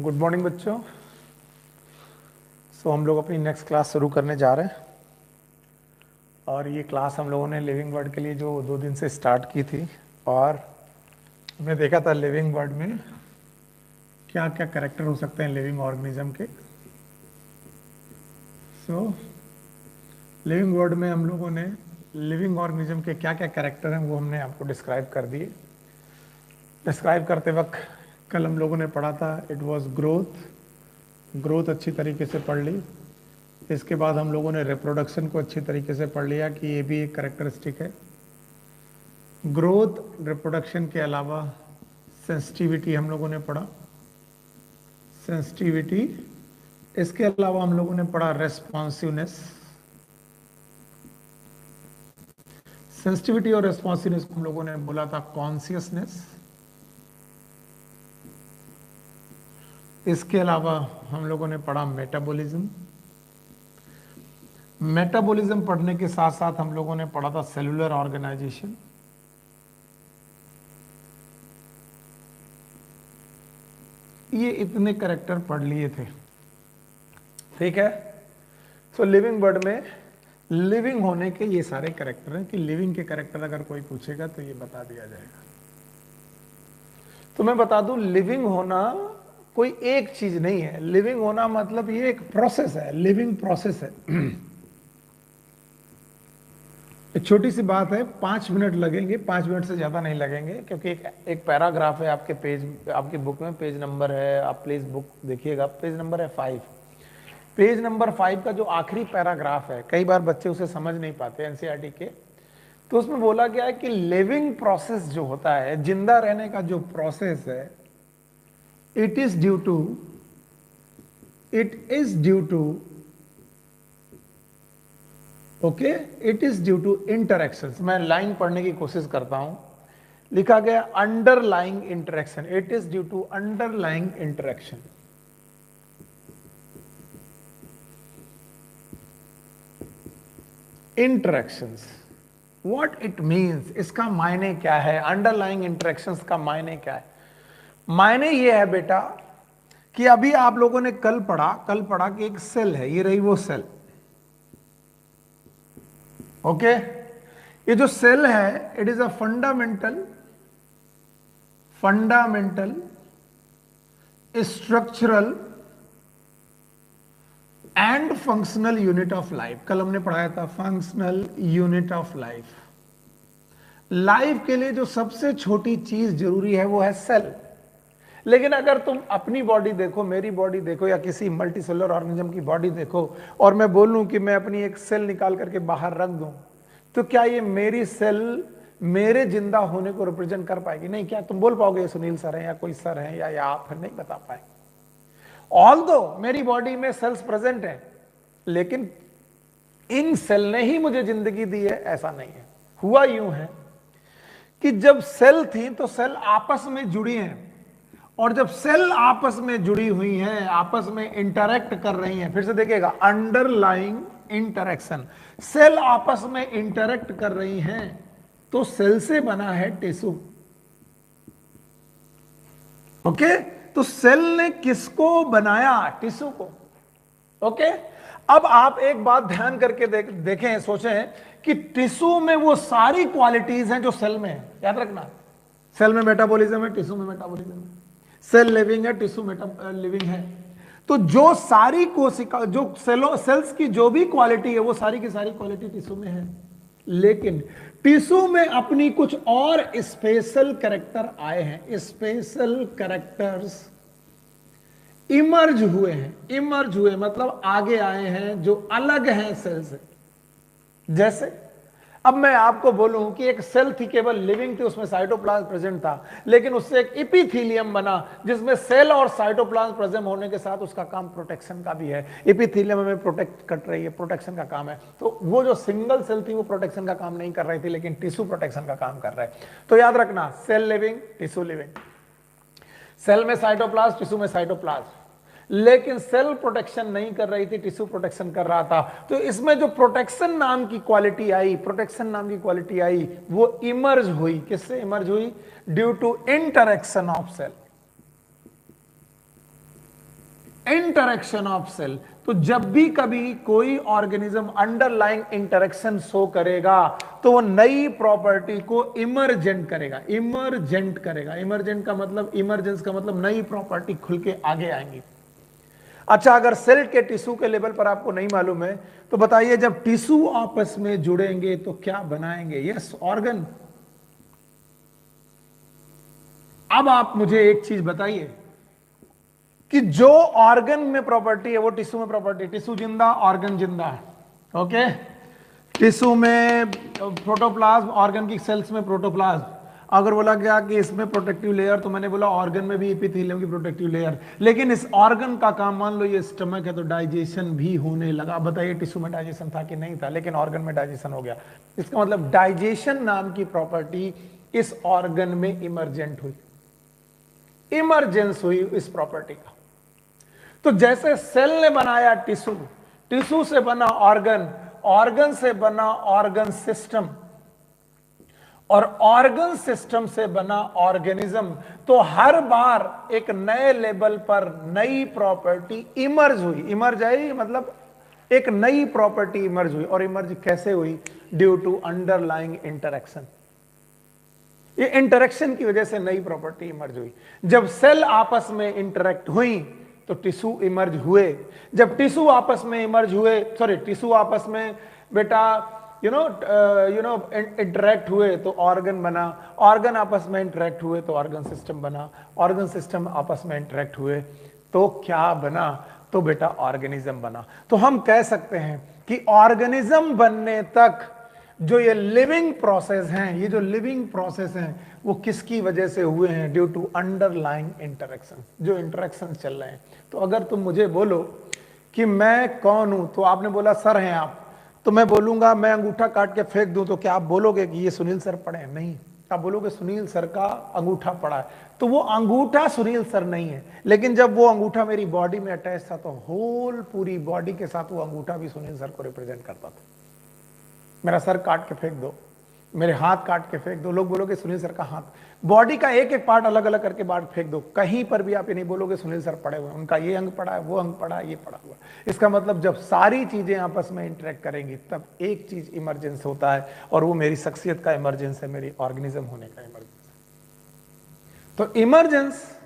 Good morning बच्चों। हम लोग अपनी नेक्स्ट क्लास शुरू करने जा रहे हैं और ये क्लास हम लोगों ने लिविंग वर्ड के लिए जो 2 दिन से स्टार्ट की थी और हमने देखा था लिविंग वर्ड में क्या क्या कैरेक्टर हो सकते हैं लिविंग ऑर्गेनिज्म के। लिविंग वर्ड में हम लोगों ने लिविंग ऑर्गेनिज्म के क्या क्या कैरेक्टर हैं वो हमने आपको डिस्क्राइब कर दिए। डिस्क्राइब करते वक्त कल हम लोगों ने पढ़ा था इट वाज ग्रोथ अच्छी तरीके से पढ़ ली। इसके बाद हम लोगों ने रिप्रोडक्शन को अच्छी तरीके से पढ़ लिया कि ये भी एक कैरेक्टरिस्टिक है। ग्रोथ रिप्रोडक्शन के अलावा सेंसिटिविटी हम लोगों ने पढ़ा, सेंसिटिविटी। इसके अलावा हम लोगों ने पढ़ा रेस्पॉन्सिवनेस। सेंसिटिविटी और रेस्पॉन्सिवनेस को हम लोगों ने बोला था कॉन्शियसनेस। इसके अलावा हम लोगों ने पढ़ा मेटाबॉलिज्म। मेटाबॉलिज्म पढ़ने के साथ साथ हम लोगों ने पढ़ा था सेलुलर ऑर्गेनाइजेशन। ये इतने कैरेक्टर पढ़ लिए थे, ठीक है। लिविंग वर्ड में लिविंग होने के ये सारे कैरेक्टर हैं कि लिविंग के कैरेक्टर अगर कोई पूछेगा तो ये बता दिया जाएगा। तो मैं बता दूं, लिविंग होना कोई एक चीज नहीं है। लिविंग होना मतलब ये एक प्रोसेस है, लिविंग प्रोसेस है। एक छोटी सी बात है, 5 मिनट लगेंगे, 5 मिनट से ज्यादा नहीं लगेंगे क्योंकि एक पैराग्राफ है आपके पेज, आपकी बुक में पेज नंबर है, आप प्लीज बुक देखिएगा, पेज नंबर है 5। पेज नंबर 5 का जो आखिरी पैराग्राफ है, कई बार बच्चे उसे समझ नहीं पाते एनसीईआरटी के, तो उसमें बोला गया है कि लिविंग प्रोसेस जो होता है, जिंदा रहने का जो प्रोसेस है, it is due to okay, it is due to interactions. मैं लाइन पढ़ने की कोशिश करता हूं। लिखा गया underlying interaction, it is due to underlying interaction. Interactions, what it means, इसका मायने क्या है, अंडरलाइंग इंटरेक्शंस का मायने क्या है। मायने ये है बेटा कि अभी आप लोगों ने कल पढ़ा कि एक सेल है, ये रही वो सेल। ओके, ये जो सेल है it is a fundamental structural and functional unit of life. कल हमने पढ़ाया था functional unit of life. Life के लिए जो सबसे छोटी चीज जरूरी है वो है सेल। लेकिन अगर तुम अपनी बॉडी देखो, मेरी बॉडी देखो, या किसी मल्टी सेलुलर ऑर्गेनिज्म की बॉडी देखो, और मैं बोलूं कि मैं अपनी एक सेल निकाल करके बाहर रख दूं, तो क्या ये मेरी सेल मेरे जिंदा होने को रिप्रेजेंट कर पाएगी? नहीं। क्या तुम बोल पाओगे सुनील सर हैं या कोई सर हैं या आप हैं? नहीं बता पाएंगे। ऑल्दो मेरी बॉडी में सेल्स प्रेजेंट हैं, लेकिन इन सेल ने ही मुझे जिंदगी दी है, ऐसा नहीं है। हुआ यूं है कि जब सेल थी तो सेल आपस में जुड़ी हैं, और जब सेल आपस में जुड़ी हुई हैं, आपस में इंटरैक्ट कर रही हैं, फिर से देखिएगा अंडरलाइंग इंटरेक्शन, सेल आपस में इंटरैक्ट कर रही हैं, तो सेल से बना है टिश्यू। ओके, तो सेल ने किसको बनाया? टिश्यू को। ओके, अब आप एक बात ध्यान करके देखें, सोचें कि टिश्यू में वो सारी क्वालिटीज हैं जो सेल में है। याद रखना, सेल में मेटाबॉलिज्म है, टिश्यू में मेटाबॉलिज्म है। सेल लिविंग है, टिश्यू लिविंग है। तो जो सारी कोशिका, जो सेल्स की जो भी क्वालिटी है, वो सारी की सारी क्वालिटी टिश्यू में है। लेकिन टिश्यू में अपनी कुछ और स्पेशल कैरेक्टर आए हैं, स्पेशल कैरेक्टर्स इमर्ज हुए मतलब आगे आए हैं, जो अलग हैं सेल से। जैसे अब मैं आपको बोलूं कि एक सेल थी, केवल लिविंग थी, उसमें साइटोप्लाज्म प्रेजेंट था, लेकिन उससे एक एपिथेलियम बना जिसमें सेल और साइटोप्लाज्म प्रेजेंट होने के साथ उसका काम प्रोटेक्शन का भी है। एपिथेलियम हमें प्रोटेक्ट कर रही है, प्रोटेक्शन का काम है। तो वो जो सिंगल सेल थी वो प्रोटेक्शन का काम नहीं कर रही थी, लेकिन टिश्यू प्रोटेक्शन का काम कर रहा है। तो याद रखना, cell living, tissue living. Cell में साइटोप्लाज्म, टिश्यू में साइटोप्लाज्म। लेकिन सेल प्रोटेक्शन नहीं कर रही थी, टिश्यू प्रोटेक्शन कर रहा था। तो इसमें जो प्रोटेक्शन नाम की क्वालिटी आई, वो इमर्ज हुई। किससे इमर्ज हुई? Due to interaction of cell. Interaction of cell. तो जब भी कभी कोई ऑर्गेनिज्म अंडरलाइंग इंटरेक्शन शो करेगा तो वो नई प्रॉपर्टी को इमरजेंट करेगा, इमरजेंट करेगा। इमरजेंट का मतलब, इमरजेंस का मतलब नई प्रॉपर्टी खुल के आगे आएंगी। अच्छा, अगर सेल के टिश्यू के लेवल पर आपको नहीं मालूम है तो बताइए, जब टिश्यू आपस में जुड़ेंगे तो क्या बनाएंगे? Yes, organ. अब आप मुझे एक चीज बताइए कि जो ऑर्गन में प्रॉपर्टी है वो टिश्यू में प्रॉपर्टी। टिश्यू जिंदा, ऑर्गन जिंदा, ओके। टिश्यू में प्रोटोप्लाज्म, ऑर्गन की सेल्स में प्रोटोप्लाज्म। अगर बोला गया कि इसमें प्रोटेक्टिव लेयर, तो मैंने बोला ऑर्गन में भी एपिथेलियम की प्रोटेक्टिव लेयर। लेकिन इस ऑर्गन का काम, मान लो ये स्टमक है तो डाइजेशन भी होने लगा। बताइए टिश्यू में डाइजेशन था कि नहीं था? लेकिन ऑर्गन में डाइजेशन हो गया। इसका मतलब डाइजेशन नाम की प्रॉपर्टी इस ऑर्गन में इमरजेंट हुई, इमरजेंस हुई इस प्रॉपर्टी का। तो जैसे सेल ने बनाया टिश्यू, टिश्यू से बना ऑर्गन, ऑर्गन से बना ऑर्गन सिस्टम, और ऑर्गन सिस्टम से बना ऑर्गेनिज्म, तो हर बार एक नए लेवल पर नई प्रॉपर्टी इमर्ज हुई। इमर्ज आई मतलब एक नई प्रॉपर्टी इमर्ज हुई। और इमर्ज कैसे हुई? Due to underlying interaction. ये इंटरेक्शन की वजह से नई प्रॉपर्टी इमर्ज हुई। जब सेल आपस में इंटरेक्ट हुई तो टिश्यू इमर्ज हुए। जब टिश्यू आपस में इमर्ज हुए, सॉरी, टिश्यू आपस में बेटा इंटरेक्ट हुए तो ऑर्गन बना। ऑर्गन आपस में इंटरेक्ट हुए तो ऑर्गन सिस्टम बना। ऑर्गन सिस्टम आपस में इंटरेक्ट हुए तो क्या बना? तो बेटा ऑर्गेनिज्म बना। तो हम कह सकते हैं कि ऑर्गेनिज्म बनने तक जो ये लिविंग प्रोसेस हैं, ये जो लिविंग प्रोसेस हैं, वो किसकी वजह से हुए हैं? ड्यू टू अंडरलाइंग इंटरेक्शन, जो इंटरेक्शन चल रहे हैं। तो अगर तुम मुझे बोलो कि मैं कौन हूं, तो आपने बोला सर हैं आप, तो मैं बोलूंगा, मैं अंगूठा काट के फेंक दूं तो क्या आप बोलोगे कि ये सुनील सर पढ़े हैं? नहीं, आप बोलोगे सुनील सर का अंगूठा पड़ा है। तो वो अंगूठा सुनील सर नहीं है, लेकिन जब वो अंगूठा मेरी बॉडी में अटैच था तो होल पूरी बॉडी के साथ वो अंगूठा भी सुनील सर को रिप्रेजेंट करता था। मेरा सर काट के फेंक दो, मेरे हाथ काट के फेंक दो, लोग बोलोगे सुनील सर का हाथ। बॉडी का एक एक पार्ट अलग अलग करके बांट फेंक दो, कहीं पर भी आप ये नहीं बोलोगे सुनील सर पड़े हुए, उनका ये अंग पड़ा है, वो अंग पड़ा है, ये पड़ा हुआ। इसका मतलब जब सारी चीजें आपस में इंटरेक्ट करेंगी तब एक चीज इमरजेंस होता है, और वो मेरी शख्सियत का इमरजेंस है, मेरी ऑर्गेनिज्म होने का इमरजेंस है। तो इमरजेंस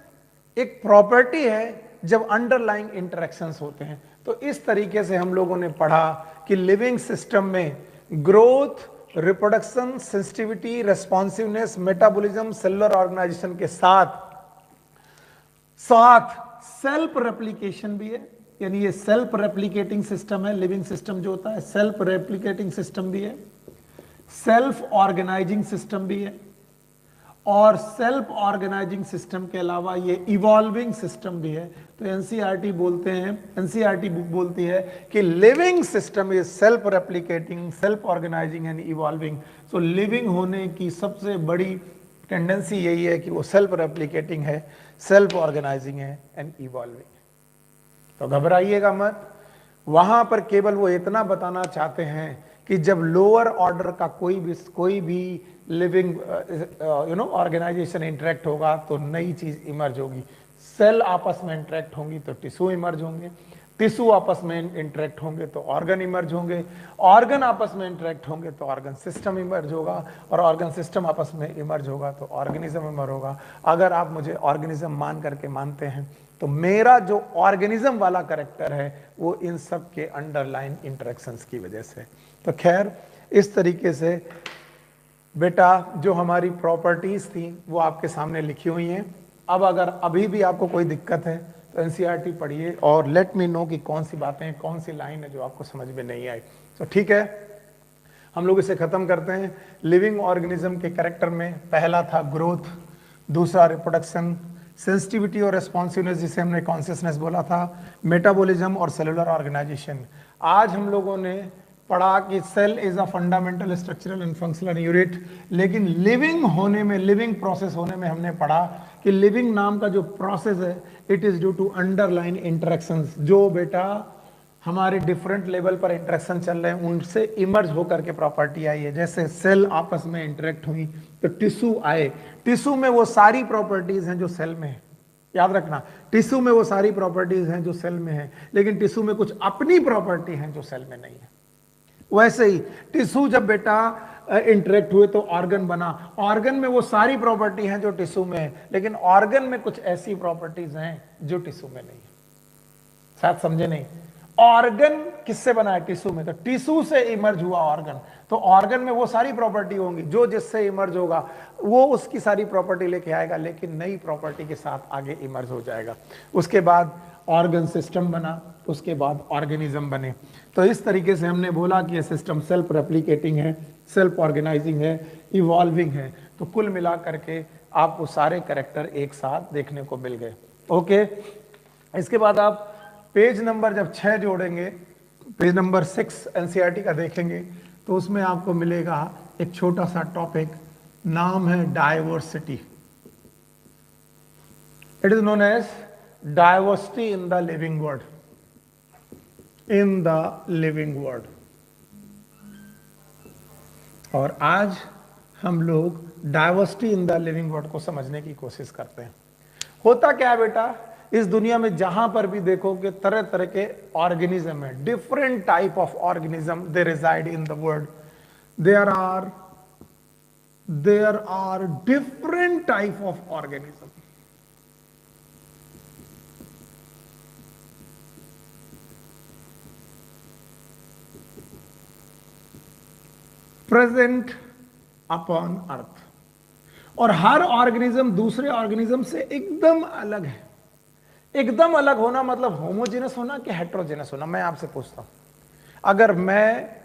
एक प्रॉपर्टी है जब अंडरलाइंग इंटरेक्शंस होते हैं। तो इस तरीके से हम लोगों ने पढ़ा कि लिविंग सिस्टम में growth, reproduction, sensitivity, responsiveness, metabolism, cellular organisation के साथ साथ सेल्फ रेप्लिकेशन भी है। यानी ये सेल्फ रेप्लिकेटिंग सिस्टम है। लिविंग सिस्टम जो होता है सेल्फ रेप्लिकेटिंग सिस्टम भी है, सेल्फ ऑर्गेनाइजिंग सिस्टम भी है, और सेल्फ ऑर्गेनाइजिंग सिस्टम के अलावा ये इवॉल्विंग सिस्टम भी है। तो एनसीईआरटी बोलते हैं, एनसीईआरटी बुक बोलती है कि living system is self replicating, self organising and evolving. So living होने की सबसे बड़ी टेंडेंसी यही है कि वो सेल्फ रेप्लिकेटिंग है, सेल्फ ऑर्गेनाइजिंग है एंड इवॉल्विंग। तो घबराइएगा मत, वहां पर केवल वो इतना बताना चाहते हैं कि जब लोअर ऑर्डर का कोई भी लिविंग ऑर्गेनाइजेशन इंटरेक्ट होगा तो नई चीज इमर्ज होगी। सेल आपस में इंटरेक्ट होंगी तो टिश्यू इमर्ज होंगे, टिश्यू आपस में इंटरेक्ट होंगे तो ऑर्गन इमर्ज होंगे, ऑर्गन आपस में इंटरेक्ट होंगे तो ऑर्गन सिस्टम इमर्ज होगा, और ऑर्गन सिस्टम आपस में इमर्ज होगा तो ऑर्गेनिज्म इमर्ज होगा। अगर आप मुझे ऑर्गेनिज्म मान करके मानते हैं तो मेरा जो ऑर्गेनिज्म वाला कैरेक्टर है वो इन सब के अंडरलाइन इंटरेक्शंस की वजह से। तो खैर, इस तरीके से बेटा जो हमारी प्रॉपर्टीज थी वो आपके सामने लिखी हुई हैं। अब अगर अभी भी आपको कोई दिक्कत है तो एनसीईआरटी पढ़िए और लेट मी नो कि कौन सी बातें, कौन सी लाइन है जो आपको समझ में नहीं आई। तो ठीक है, हम लोग इसे खत्म करते हैं। लिविंग ऑर्गेनिज्म के कैरेक्टर में पहला था ग्रोथ, दूसरा रिप्रोडक्शन, सेंसिटिविटी और रेस्पॉन्सिवनेस जिसे हमने कॉन्शियसनेस बोला था, मेटाबॉलिज्म और सेलुलर ऑर्गेनाइजेशन। आज हम लोगों ने पढ़ा कि cell is a fundamental structural and functional unit. लेकिन लिविंग होने में, लिविंग प्रोसेस होने में हमने पढ़ा कि लिविंग नाम का जो प्रोसेस है it is due to underline interactions. जो बेटा हमारे डिफरेंट लेवल पर इंटरेक्शन चल रहे हैं उनसे इमर्ज होकर के प्रॉपर्टी आई है। जैसे सेल आपस में इंटरेक्ट हुई तो टिश्यू आए, टिश्यू में वो सारी प्रॉपर्टीज हैं जो सेल में है। याद रखना, टिश्यू में वो सारी प्रॉपर्टीज हैं जो सेल में है, लेकिन टिश्यू में कुछ अपनी प्रॉपर्टी हैं जो सेल में नहीं है। वैसे ही टिश्यू जब बेटा इंटरेक्ट हुए तो ऑर्गन बना, ऑर्गन में वो सारी प्रॉपर्टी हैं जो टिश्यू में है, लेकिन ऑर्गन में कुछ ऐसी प्रॉपर्टीज हैं जो टिश्यू में नहीं है। शायद समझे नहीं। ऑर्गन किससे बना है? टिश्यू में। तो टिश्यू से इमर्ज हुआ ऑर्गन, तो ऑर्गन में वो सारी प्रॉपर्टी होंगी जो जिससे इमर्ज होगा वो उसकी सारी प्रॉपर्टी लेके आएगा, लेकिन नई प्रॉपर्टी के साथ आगे इमर्ज हो जाएगा। उसके बाद ऑर्गन सिस्टम बना, उसके बाद ऑर्गेनिज्म बने। तो इस तरीके से हमने बोला कि ये सिस्टम सेल्फ रेप्लिकेटिंग है, सेल्फ ऑर्गेनाइजिंग है, इवॉल्विंग है। तो कुल मिला करके आपको सारे कैरेक्टर एक साथ देखने को मिल गए। ओके, इसके बाद आप पेज नंबर जब 6 जोड़ेंगे, पेज नंबर 6 एनसीईआरटी का देखेंगे, तो उसमें आपको मिलेगा एक छोटा सा टॉपिक, नाम है diversity. It is known as diversity in the living world, in the living world. और आज हम लोग diversity in the living world को समझने की कोशिश करते हैं। होता क्या है बेटा, इस दुनिया में जहां पर भी देखोगे तरह तरह के ऑर्गेनिज्म है, different type of organism they reside in the world. There are different type of organism. Present upon earth, और हर ऑर्गेनिज्म दूसरे ऑर्गेनिज्म से एकदम अलग है। एकदम अलग होना मतलब होमोजेनस होना कि हेट्रोजेनस होना? मैं आपसे पूछता हूं, अगर मैं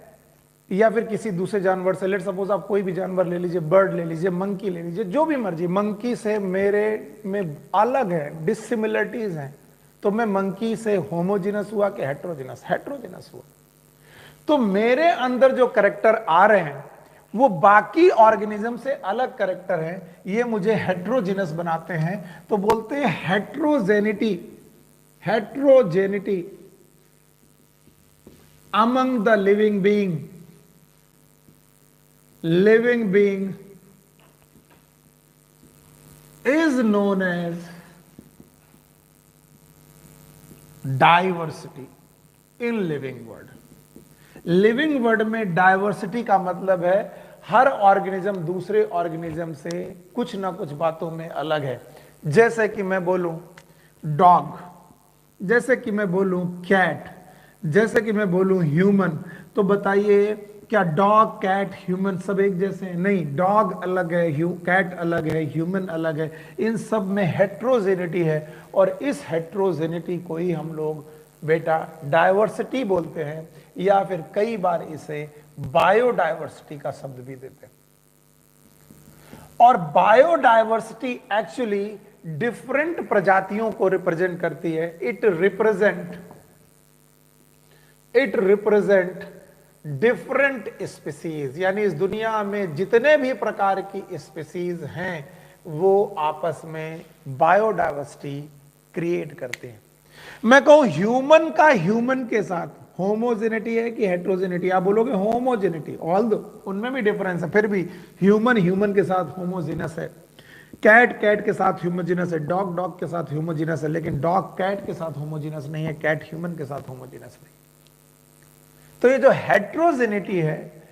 या फिर किसी दूसरे जानवर से, लेट सपोज आप कोई भी जानवर ले लीजिए, बर्ड ले लीजिए, मंकी ले लीजिए, जो भी मर्जी, मंकी से मेरे में अलग है, डिसिमिलरिटीज हैं, तो मैं मंकी से होमोजेनस हुआ कि हेट्रोजेनस? हेट्रोजेनस हुआ। तो मेरे अंदर जो कैरेक्टर आ रहे हैं वो बाकी ऑर्गेनिज्म से अलग कैरेक्टर है, ये मुझे हेट्रोजेनस बनाते हैं। तो बोलते हैं heterogeneity, heterogeneity among the living being. Living being is known as diversity in living world. Living world में डाइवर्सिटी का मतलब है हर ऑर्गेनिज्म दूसरे ऑर्गेनिज्म से कुछ ना कुछ बातों में अलग है। जैसे कि मैं बोलूं डॉग, जैसे कि मैं बोलूं कैट, जैसे कि मैं बोलूं ह्यूमन, तो बताइए क्या डॉग, कैट, ह्यूमन सब एक जैसे हैं? नहीं, डॉग अलग है, कैट अलग है, ह्यूमन अलग है। इन सब में हेट्रोजेनिटी है, और इस हेट्रोजेनिटी को ही हम लोग बेटा डाइवर्सिटी बोलते हैं, या फिर कई बार इसे बायोडाइवर्सिटी का शब्द भी देते हैं। और बायोडाइवर्सिटी एक्चुअली डिफरेंट प्रजातियों को रिप्रेजेंट करती है। इट रिप्रेजेंट डिफरेंट स्पीसीज, यानी इस दुनिया में जितने भी प्रकार की स्पीसीज हैं वो आपस में बायोडाइवर्सिटी क्रिएट करते हैं। मैं कहूं ह्यूमन का ह्यूमन के साथ होमोजेनिटी है कि हेट्रोजेनिटी? आप बोलोगे होमोजेनिटी, ऑल्दो उनमें भी डिफरेंस है, फिर भी ह्यूमन ह्यूमन के साथ होमोजेनस है, कैट कैट के साथ होमोजेनस है, डॉग डॉग के साथ होमोजेनस है, लेकिन डॉग कैट के साथ होमोजेनस नहीं है, कैट ह्यूमन के साथ होमोजेनस नहीं। तो ये जो हेट्रोजेनिटी है,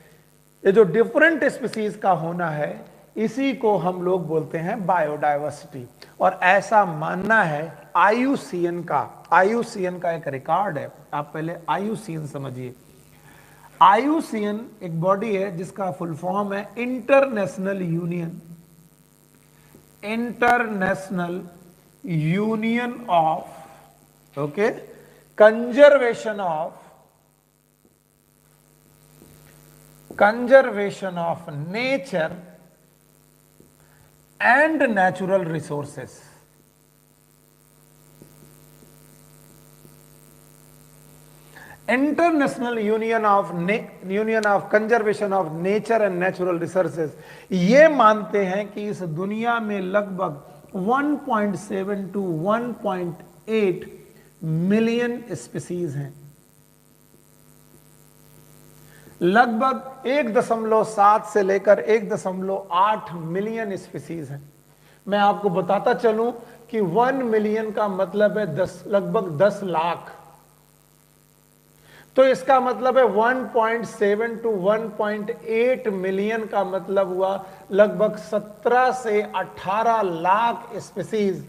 ये जो डिफरेंट स्पीसीज का होना है, इसी को हम लोग बोलते हैं बायोडाइवर्सिटी। और ऐसा मानना है आईयूसीएन का, आईयूसीएन का एक रिकॉर्ड है। आप पहले आईयूसीएन समझिए। आईयूसीएन एक बॉडी है जिसका फुल फॉर्म है international union of okay conservation of nature and natural resources. International union of conservation of nature and natural resources ये मानते हैं कि इस दुनिया में लगभग 1.7 to 1.8 मिलियन स्पीसीज हैं। लगभग 1.7 से लेकर 1.8 मिलियन स्पीसीज हैं। मैं आपको बताता चलूं कि 1 मिलियन का मतलब है लगभग 10 लाख। तो इसका मतलब है 1.7 टू 1.8 मिलियन का मतलब हुआ लगभग 17 से 18 लाख स्पीसीज।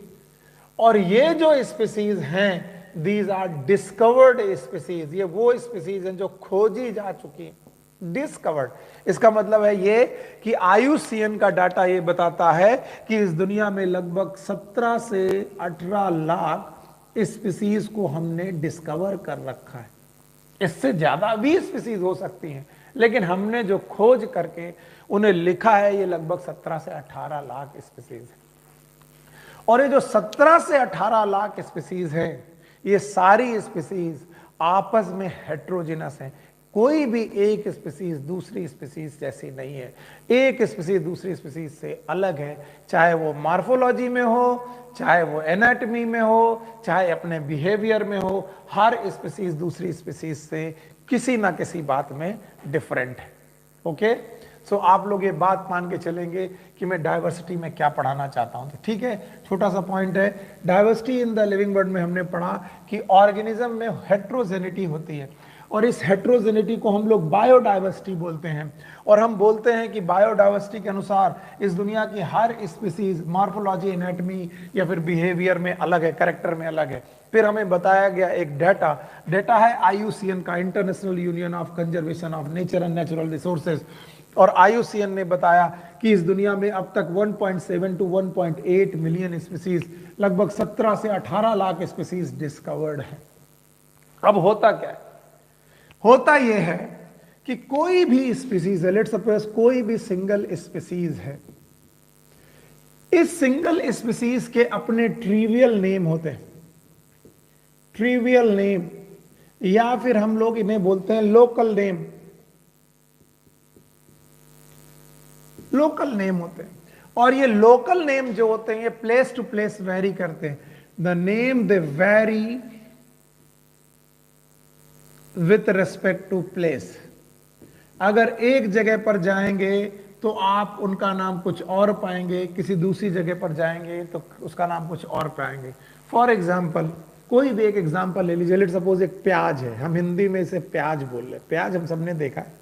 और ये जो स्पीसीज हैं, दीज आर डिस्कवर्ड स्पीसीज, ये वो स्पीसीज हैं जो खोजी जा चुकी हैं, डिस्कवर्ड। इसका मतलब है ये कि IUCN का डाटा ये बताता है कि इस दुनिया में लगभग 17 से 18 लाख स्पीसीज को हमने डिस्कवर कर रखा है। इससे ज्यादा भी स्पीसीज हो सकती हैं, लेकिन हमने जो खोज करके उन्हें लिखा है ये लगभग 17 से 18 लाख स्पीसीज है। और ये जो 17 से 18 लाख स्पीसीज है, ये सारी स्पीसीज आपस में हेट्रोजिनस हैं। कोई भी एक स्पीसीज दूसरी स्पीसीज जैसी नहीं है, एक स्पीसीज दूसरी स्पीसीज से अलग है, चाहे वो मॉर्फोलॉजी में हो, चाहे वो एनाटॉमी में हो, चाहे अपने बिहेवियर में हो। हर स्पीसीज दूसरी स्पीसीज से किसी ना किसी बात में डिफरेंट है। ओके, सो आप लोग ये बात मान के चलेंगे कि मैं डाइवर्सिटी में क्या पढ़ाना चाहता हूं। तो ठीक है, छोटा सा पॉइंट है, diversity in the living world में हमने पढ़ा कि ऑर्गेनिज्म में हेट्रोजेनिटी होती है, और इस हेट्रोजेनिटी को हम लोग बायोडाइवर्सिटी बोलते हैं। और हम बोलते हैं कि बायोडाइवर्सिटी के अनुसार इस दुनिया की हर स्पीसीज मॉर्फोलॉजी, एनाटॉमी या फिर बिहेवियर में अलग है, कैरेक्टर में अलग है। फिर हमें बताया गया एक डेटा है IUCN का, international union of conservation of nature and natural resources. और IUCN ने बताया कि इस दुनिया में अब तक 1.7 टू 1.8 मिलियन स्पीसीज, लगभग 17 से 18 लाख स्पीसीज डिस्कवर्ड है। अब होता क्या है? होता यह है कि कोई भी स्पीसीज है, लेट्स सपोज कोई भी सिंगल स्पीसीज है, इस सिंगल स्पीसीज के अपने ट्रिवियल नेम होते हैं, ट्रिवियल नेम, या फिर हम लोग इन्हें बोलते हैं लोकल नेम। लोकल नेम होते हैं, और ये लोकल नेम जो होते हैं ये प्लेस टू प्लेस वेरी करते हैं। The name they vary with respect to place. अगर एक जगह पर जाएंगे तो आप उनका नाम कुछ और पाएंगे, किसी दूसरी जगह पर जाएंगे तो उसका नाम कुछ और पाएंगे। फॉर एग्जाम्पल, कोई भी एक एग्जाम्पल ले लीजिए, लेट सपोज एक प्याज है, हम हिंदी में इसे प्याज बोल रहे, प्याज हम सबने देखा है,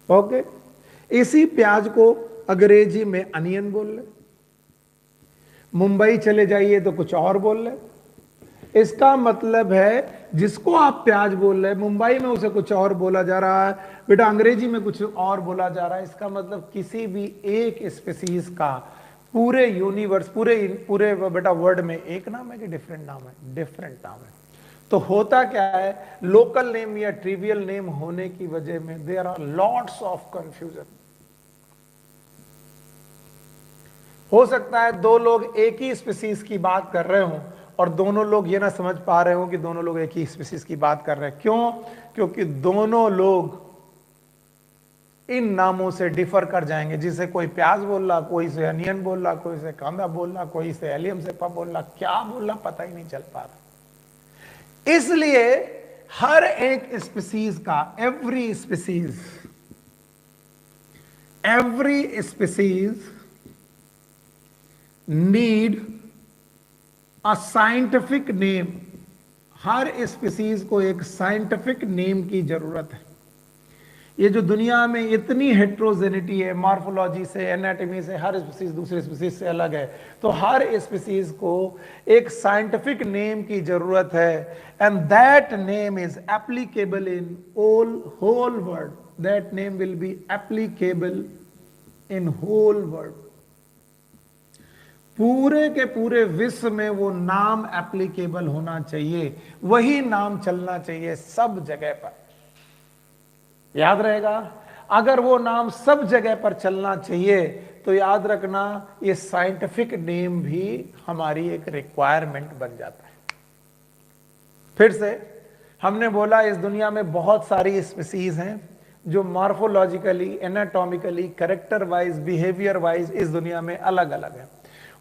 ओके। इसी प्याज को अंग्रेजी में अनियन बोल रहे, मुंबई चले जाइए तो कुछ और बोल रहे। इसका मतलब है जिसको आप प्याज बोल रहे हैं, मुंबई में उसे कुछ और बोला जा रहा है, बेटा अंग्रेजी में कुछ और बोला जा रहा है। इसका मतलब किसी भी एक स्पीसीज का पूरे यूनिवर्स, पूरे बेटा वर्ल्ड में एक नाम है कि डिफरेंट नाम है? डिफरेंट नाम है। तो होता क्या है, लोकल नेम या ट्रिवियल नेम होने की वजह में there are lots of confusion. हो सकता है दो लोग एक ही स्पीसीज की बात कर रहे हों और दोनों लोग ये ना समझ पा रहे हो कि दोनों लोग एक ही स्पीसीज की बात कर रहे हैं। क्यों? क्योंकि दोनों लोग इन नामों से डिफर कर जाएंगे। जिसे कोई प्याज बोल रहा, कोई से अनियन बोल रहा, कोई से कांदा बोल रहा, कोई से एलियम सेपा बोल रहा, क्या बोल रहा पता ही नहीं चल पा रहा। इसलिए हर एक स्पीसीज का, every species need a scientific name. Her species को एक साइंटिफिक नेम की जरूरत है। ये जो दुनिया में इतनी हेट्रोजेनिटी है, मॉर्फोलॉजी से, एनाटॉमी से, हर स्पीसीज दूसरे स्पीसीज से अलग है, तो हर स्पीसीज को एक साइंटिफिक नेम की जरूरत है। And that name is applicable in whole world. That name will be applicable in whole world. पूरे के पूरे विश्व में वो नाम एप्लीकेबल होना चाहिए, वही नाम चलना चाहिए सब जगह पर। याद रहेगा, अगर वो नाम सब जगह पर चलना चाहिए तो याद रखना ये साइंटिफिक नेम भी हमारी एक रिक्वायरमेंट बन जाता है। फिर से हमने बोला इस दुनिया में बहुत सारी स्पीसीज हैं जो morphologically, anatomically, character wise, behaviour wise इस दुनिया में अलग अलग है।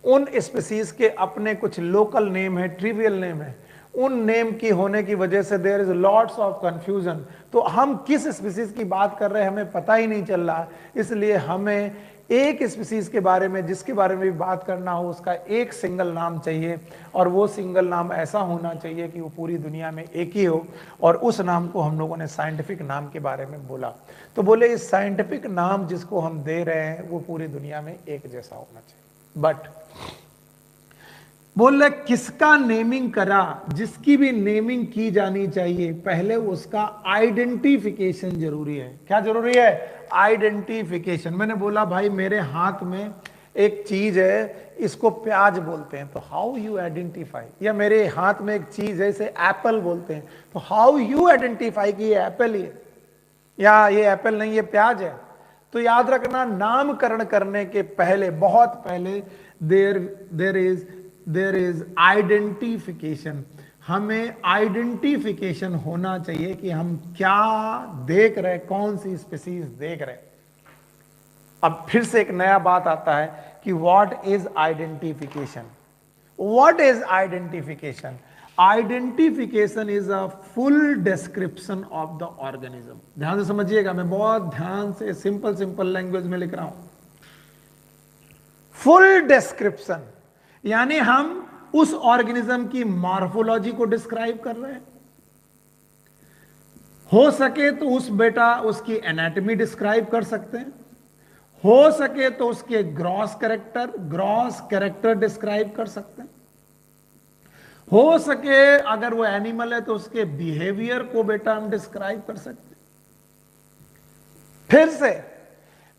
उन स्पीसीज के अपने कुछ लोकल नेम है, ट्रिवियल नेम है। उन नेम की होने की वजह से there is lots of confusion. तो हम किस स्पीसीज की बात कर रहे हैं हमें पता ही नहीं चल रहा, इसलिए हमें एक स्पीसीज के बारे में, जिसके बारे में भी बात करना हो, उसका एक सिंगल नाम चाहिए, और वो सिंगल नाम ऐसा होना चाहिए कि वो पूरी दुनिया में एक ही हो, और उस नाम को हम लोगों ने साइंटिफिक नाम के बारे में बोला। तो बोले इस साइंटिफिक नाम जिसको हम दे रहे हैं वो पूरी दुनिया में एक जैसा होना चाहिए। बट बोल रहे किसका नेमिंग करा, जिसकी भी नेमिंग की जानी चाहिए पहले उसका आइडेंटिफिकेशन जरूरी है। क्या जरूरी है? आइडेंटिफिकेशन। मैंने बोला भाई मेरे हाथ में एक चीज है, इसको प्याज बोलते हैं, तो हाउ यू आइडेंटिफाई? या मेरे हाथ में एक चीज है, इसे एप्पल बोलते हैं, तो हाउ यू आइडेंटिफाई कि ये एप्पल है या ये एप्पल नहीं, ये प्याज है? तो याद रखना, नामकरण करने के पहले, बहुत पहले, देयर इज आइडेंटिफिकेशन। हमें आइडेंटिफिकेशन होना चाहिए कि हम क्या देख रहे, कौन सी स्पीसीज देख रहे। अब फिर से एक नया बात आता है कि what is identification? What is identification? Identification is a full description of the organism. ध्यान से समझिएगा, मैं बहुत ध्यान से सिंपल लैंग्वेज में लिख रहा हूं। फुल डिस्क्रिप्शन यानी हम उस ऑर्गेनिज्म की मॉर्फोलॉजी को डिस्क्राइब कर रहे हैं, हो सके तो उसकी एनाटॉमी डिस्क्राइब कर सकते हैं, हो सके तो उसके ग्रॉस कैरेक्टर डिस्क्राइब कर सकते हैं, हो सके अगर वो एनिमल है तो उसके बिहेवियर को बेटा हम डिस्क्राइब कर सकते हैं। फिर से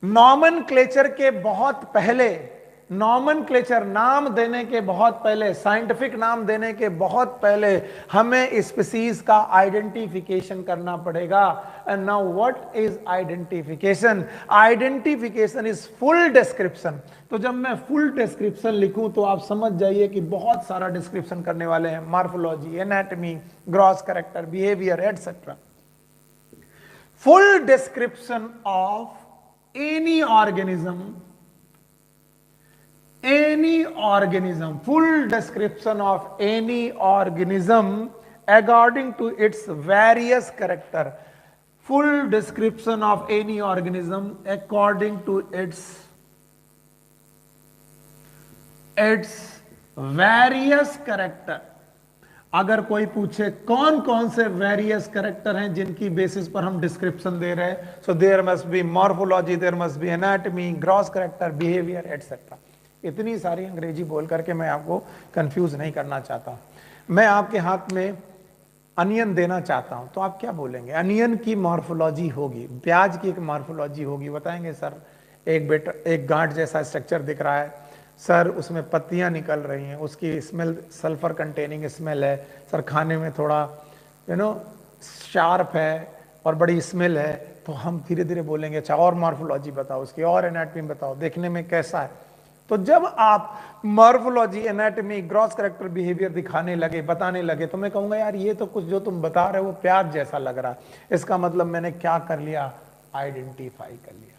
नॉमेनक्लेचर के बहुत पहले, नॉमेनक्लेचर नाम देने के बहुत पहले, साइंटिफिक नाम देने के बहुत पहले हमें स्पीसीज का आइडेंटिफिकेशन करना पड़ेगा। And now what is identification? Identification is full description. तो जब मैं फुल डिस्क्रिप्शन लिखूं तो आप समझ जाइए कि बहुत सारा डिस्क्रिप्शन करने वाले हैं, morphology, anatomy, gross character, behaviour, etcetera. Full description of any organism, full description of any organism according to its various character. Full description of any organism according to its various character. अगर कोई पूछे कौन कौन से various character हैं जिनकी basis पर हम डिस्क्रिप्शन दे रहे हैं, so there must be morphology, there must be anatomy, gross character, behaviour, etcetera. इतनी सारी अंग्रेजी बोल करके मैं आपको कंफ्यूज नहीं करना चाहता। मैं आपके हाथ में अनियन देना चाहता हूं तो आप क्या बोलेंगे? अनियन की मॉर्फोलॉजी होगी, प्याज की एक मॉर्फोलॉजी होगी। बताएंगे सर एक गांठ जैसा स्ट्रक्चर दिख रहा है सर, उसमें पत्तियां निकल रही हैं, उसकी स्मेल सल्फर कंटेनिंग स्मेल है सर, खाने में थोड़ा शार्प है और बड़ी स्मेल है। तो हम धीरे धीरे बोलेंगे अच्छा और मॉर्फोलॉजी बताओ उसकी, और एनाटॉमी बताओ, देखने में कैसा है। तो जब आप morphology, anatomy, gross character, behaviour दिखाने लगे, बताने लगे, तो मैं कहूंगा यार ये तो कुछ जो तुम बता रहे हो वो प्याज जैसा लग रहा है। इसका मतलब मैंने क्या कर लिया? आइडेंटिफाई कर लिया।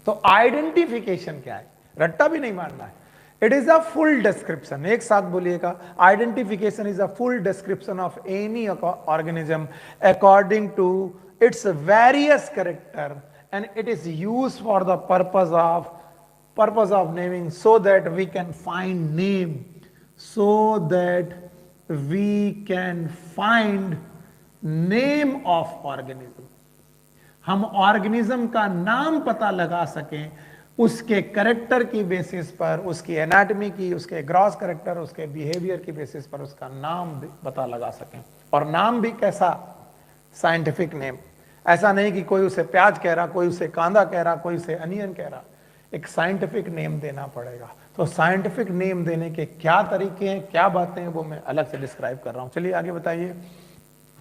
तो आइडेंटिफिकेशन क्या है? रट्टा भी नहीं मारना है। It is a full description. एक साथ बोलिएगा, identification is a full description of any organism according to its various character and it is used for the purpose of naming, so that we can find name of organism. हम organism का नाम पता लगा सकें उसके character की basis पर, उसकी एनाटॉमी की, उसके ग्रॉस कैरेक्टर, उसके बिहेवियर की बेसिस पर उसका नाम पता लगा सकें। और नाम भी कैसा? Scientific name. ऐसा नहीं कि कोई उसे प्याज कह रहा, कोई उसे कांदा कह रहा, कोई उसे अनियन कह रहा। एक साइंटिफिक नेम देना पड़ेगा। तो साइंटिफिक नेम देने के क्या तरीके हैं, क्या बातें हैं, वो मैं अलग से डिस्क्राइब कर रहा हूं। चलिए आगे बताइए।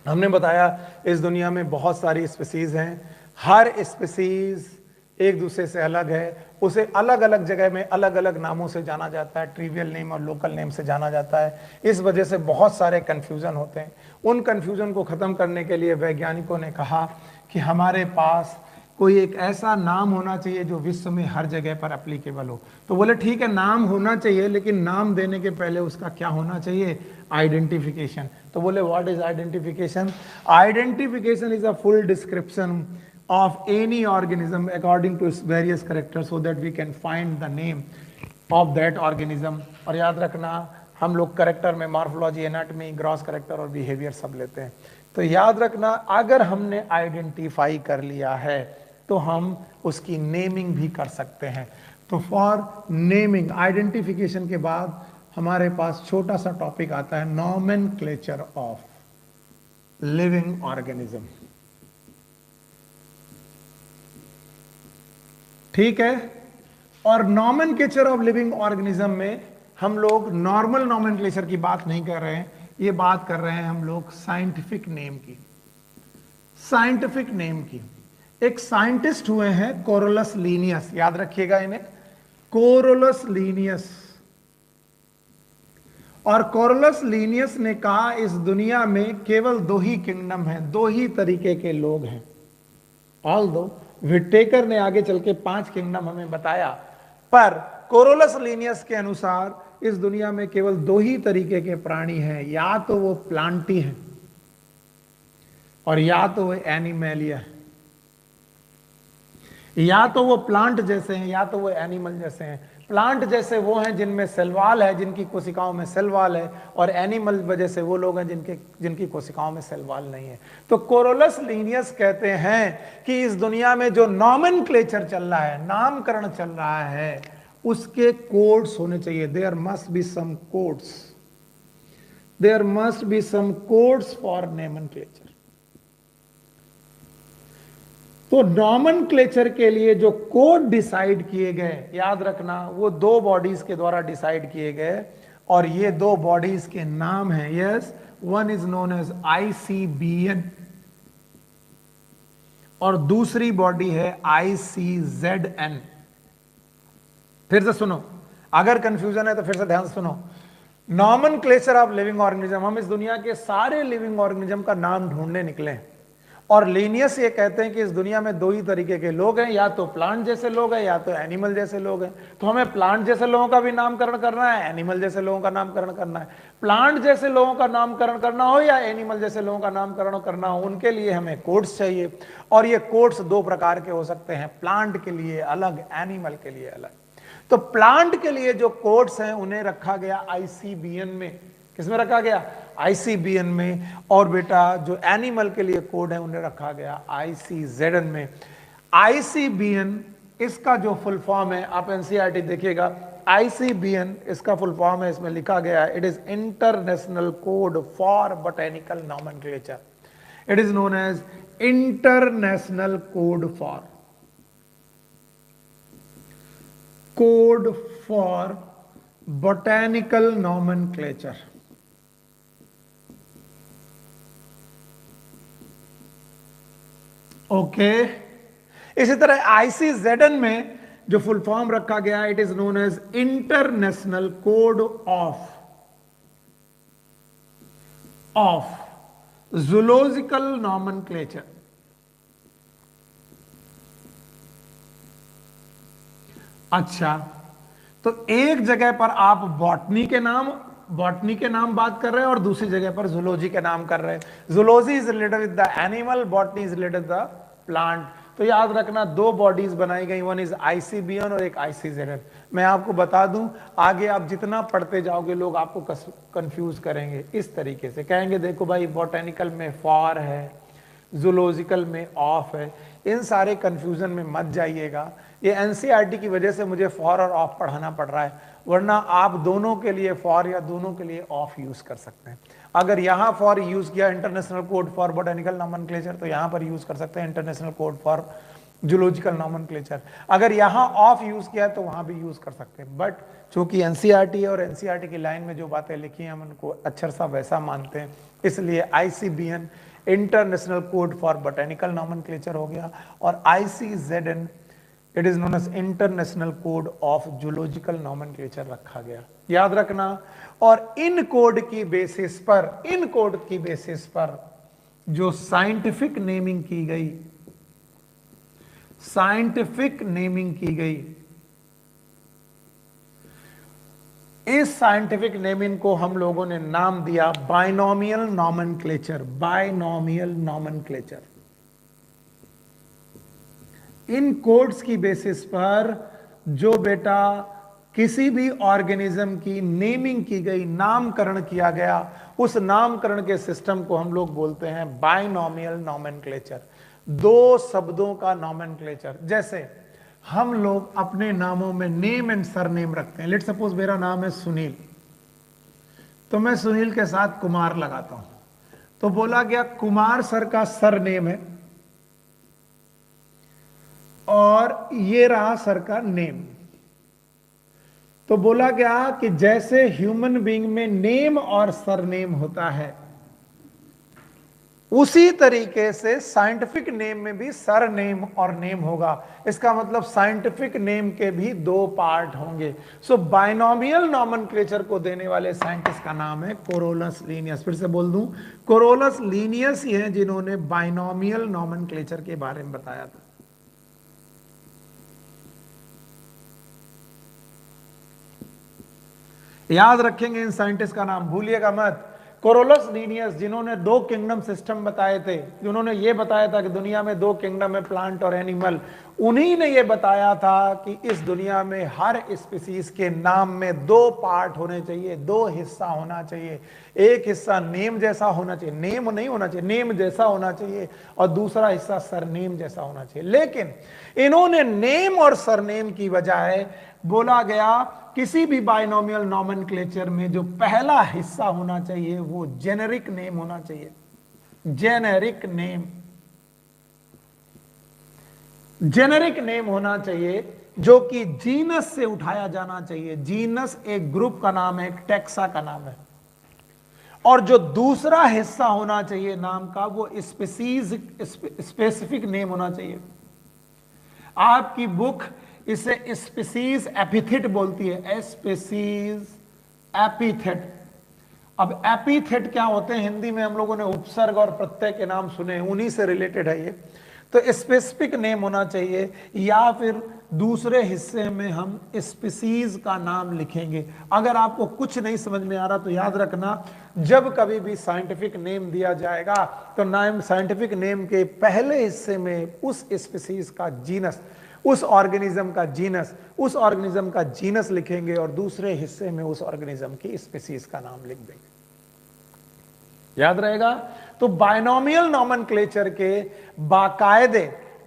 हमने बताया इस दुनिया में बहुत सारी स्पीसीज हैं, हर स्पीसीज एक दूसरे से अलग है, उसे अलग अलग जगह में अलग अलग नामों से जाना जाता है, ट्रिवियल नेम और लोकल नेम से जाना जाता है। इस वजह से बहुत सारे कंफ्यूजन होते हैं। उन कंफ्यूजन को खत्म करने के लिए वैज्ञानिकों ने कहा कि हमारे पास कोई एक ऐसा नाम होना चाहिए जो विश्व में हर जगह पर एप्लीकेबल हो। तो बोले ठीक है, नाम होना चाहिए, लेकिन नाम देने के पहले उसका क्या होना चाहिए? आइडेंटिफिकेशन। तो बोले what is identification? Identification is a full description of any organism according to its various characters so that we can find the name of that organism। और याद रखना हम लोग करेक्टर में मॉर्फोलॉजी, एनाटॉमी, ग्रॉस करेक्टर और behaviour सब लेते हैं। तो याद रखना अगर हमने आइडेंटिफाई कर लिया है तो हम उसकी नेमिंग भी कर सकते हैं। तो फॉर नेमिंग, आइडेंटिफिकेशन के बाद हमारे पास छोटा सा टॉपिक आता है नॉमेनक्लेचर ऑफ लिविंग ऑर्गेनिज्म। ठीक है, और नॉमेनक्लेचर ऑफ लिविंग ऑर्गेनिज्म में हम लोग नॉर्मल नॉमेनक्लेचर की बात नहीं कर रहे हैं, ये बात कर रहे हैं हम लोग साइंटिफिक नेम की। साइंटिफिक नेम की एक साइंटिस्ट हुए हैं कोरोलस लीनियस, याद रखिएगा इन्हें, कोरोलस लीनियस। और कोरोलस लीनियस ने कहा इस दुनिया में केवल 2 ही किंगडम है, 2 ही तरीके के लोग हैं। ऑल्दो विटेकर ने आगे चल के 5 किंगडम हमें बताया, पर कोरोलस लीनियस के अनुसार इस दुनिया में केवल 2 ही तरीके के प्राणी हैं, या तो वो प्लांटी हैं और या तो वो एनिमलिया है। या तो वो प्लांट जैसे हैं या तो वो एनिमल जैसे हैं। प्लांट जैसे वो हैं जिनमें सेल वॉल है, जिनकी कोशिकाओं में सेल वॉल है, और एनिमल वजह से वो लोग हैं जिनकी कोशिकाओं में सेल वॉल नहीं है। तो कोरोलस लीनियस कहते हैं कि इस दुनिया में जो नॉमेनक्लेचर चल रहा है, नामकरण चल रहा है, उसके कोड्स होने चाहिए। There must be some codes, there must be some codes for nomenclature. तो नॉमेनक्लेचर के लिए जो कोड डिसाइड किए गए, याद रखना वो 2 बॉडीज के द्वारा डिसाइड किए गए, और ये 2 बॉडीज के नाम हैं, yes, one is known as ICBN और दूसरी बॉडी है ICZN। फिर से सुनो, अगर कंफ्यूजन है तो फिर से ध्यान से सुनो। नॉमेनक्लेचर ऑफ लिविंग ऑर्गेनिज्म, हम इस दुनिया के सारे लिविंग ऑर्गेनिज्म का नाम ढूंढने निकले, और लीनियस ये कहते हैं कि इस दुनिया में 2 ही तरीके के लोग हैं, या तो प्लांट जैसे लोग हैं या तो एनिमल जैसे लोग हैं। तो हमें प्लांट जैसे लोगों का भी नामकरण करना है, एनिमल जैसे लोगों का नामकरण करना है। प्लांट जैसे लोगों का नामकरण करना हो या एनिमल जैसे लोगों का नामकरण करना हो, उनके लिए हमें कोड्स चाहिए, और ये कोड्स 2 प्रकार के हो सकते हैं, प्लांट के लिए अलग, एनिमल के लिए अलग। तो प्लांट के लिए जो कोड्स हैं उन्हें रखा गया ICBN में। किसमें रखा गया? ICBN में। और बेटा जो एनिमल के लिए कोड है उन्हें रखा गया ICZN में। ICBN इसका जो फुल फॉर्म है, आप NCERT देखिएगा, ICBN इसका फुल फॉर्म है, इसमें लिखा गया है, it is international code for botanical nomenclature. It is known as international code for botanical nomenclature. Okay, इसी तरह ICZN में जो फुल फॉर्म रखा गया, it is known as international code of zoological nomenclature. अच्छा, तो एक जगह पर आप बॉटनी के नाम बात कर रहे हैं और दूसरी जगह पर जूलॉजी के नाम कर रहे हैं। Zoology is related with the animal, botany is related the plant. तो याद रखना 2 बॉडीज बनाई गई, वन इज ICBN और एक ICZN। मैं आपको बता दूं, आगे आप जितना पढ़ते जाओगे लोग आपको कंफ्यूज करेंगे, इस तरीके से कहेंगे देखो भाई बोटेनिकल में फॉर है, जूलॉजिकल में ऑफ है। इन सारे कंफ्यूजन में मत जाइएगा, ये NCERT की वजह से मुझे फॉर और ऑफ पढ़ाना पड़ रहा है, वरना आप दोनों के लिए फॉर या दोनों के लिए ऑफ यूज कर सकते हैं। अगर यहां फॉर यूज किया international code for botanical nomenclature, तो यहां पर यूज कर सकते हैं international code for zoological nomenclature. अगर यहां ऑफ यूज किया तो वहां भी यूज कर सकते हैं, बट चूंकि NCERT और NCERT की लाइन में जो बातें लिखी हैं हम उनको अक्षर सा वैसा मानते हैं, इसलिए ICBN international code for botanical nomenclature हो गया, और ICZN it is known as international code of zoological nomenclature रखा गया। याद रखना, और इन कोड की बेसिस पर जो साइंटिफिक नेमिंग की गई, इस साइंटिफिक नेमिंग को हम लोगों ने नाम दिया बाइनोमियल नॉमेनक्लेचर। इन कोड्स की बेसिस पर जो बेटा किसी भी ऑर्गेनिज्म की नेमिंग की गई, नामकरण किया गया, उस नामकरण के सिस्टम को हम लोग बोलते हैं बाइनोमियल नॉमेनक्लेचर, दो शब्दों का नॉमेनक्लेचर। जैसे हम लोग अपने नामों में नेम एंड सरनेम रखते हैं। लेट सपोज मेरा नाम है सुनील, तो मैं सुनील के साथ कुमार लगाता हूं, तो बोला गया कुमार सर का सरनेम है और ये रहा सर का नेम। तो बोला गया कि जैसे ह्यूमन बीइंग में नेम और सरनेम होता है, उसी तरीके से साइंटिफिक नेम में भी सरनेम और नेम होगा। इसका मतलब साइंटिफिक नेम के भी दो पार्ट होंगे। सो बाइनोमियल नॉमेनक्लेचर को देने वाले साइंटिस्ट का नाम है कोरोलस लीनियस। फिर से बोल दूं, कोरोलस लीनियस ही हैं जिन्होंने बाइनोमियल नॉमेनक्लेचर के बारे में बताया था। याद रखेंगे इन साइंटिस्ट का नाम, भूलिएगा मत। कोरोलस लीनियस जिन्होंने दो किंगडम सिस्टम बताए थे, जिन्होंने ये बताया था कि दुनिया में दो किंगडम है, प्लांट और एनिमल, उन्हीं ने ये बताया था कि इस दुनिया में हर स्पीसीज के नाम में दो पार्ट होने चाहिए, दो हिस्सा होना चाहिए। एक हिस्सा नेम जैसा होना चाहिए, नेम नहीं होना चाहिए, नेम जैसा होना चाहिए, और दूसरा हिस्सा सरनेम जैसा होना चाहिए। लेकिन इन्होंने नेम और सरनेम की बजाय बोला गया किसी भी बाइनोमियल नॉमेनक्लेचर में जो पहला हिस्सा होना चाहिए वो जेनेरिक नेम होना चाहिए। जेनेरिक नेम, जेनेरिक नेम होना चाहिए जो कि जीनस से उठाया जाना चाहिए। जीनस एक ग्रुप का नाम है, एक टेक्सा का नाम है। और जो दूसरा हिस्सा होना चाहिए नाम का, वो स्पीसीज स्पेसिफिक नेम होना चाहिए। आपकी बुक इसे स्पीसीज एपिथेट बोलती है, स्पीसीज एपिथेट। अब एपिथेट क्या होते हैं हिंदी में? हम लोगों ने उपसर्ग और प्रत्यय के नाम सुने, उन्हीं से रिलेटेड है ये। तो स्पेसिफिक नेम होना चाहिए, या फिर दूसरे हिस्से में हम स्पीसीज का नाम लिखेंगे। अगर आपको कुछ नहीं समझ में आ रहा तो याद रखना, जब कभी भी साइंटिफिक नेम दिया जाएगा तो नाम साइंटिफिक नेम के पहले हिस्से में उस स्पीसीज का जीनस, उस ऑर्गेनिज्म का जीनस, उस ऑर्गेनिज्म का जीनस लिखेंगे और दूसरे हिस्से में उस ऑर्गेनिज्म की स्पीसीज का नाम लिख देंगे। याद रहेगा? तो बाइनोमियल नॉमेनक्लेचर के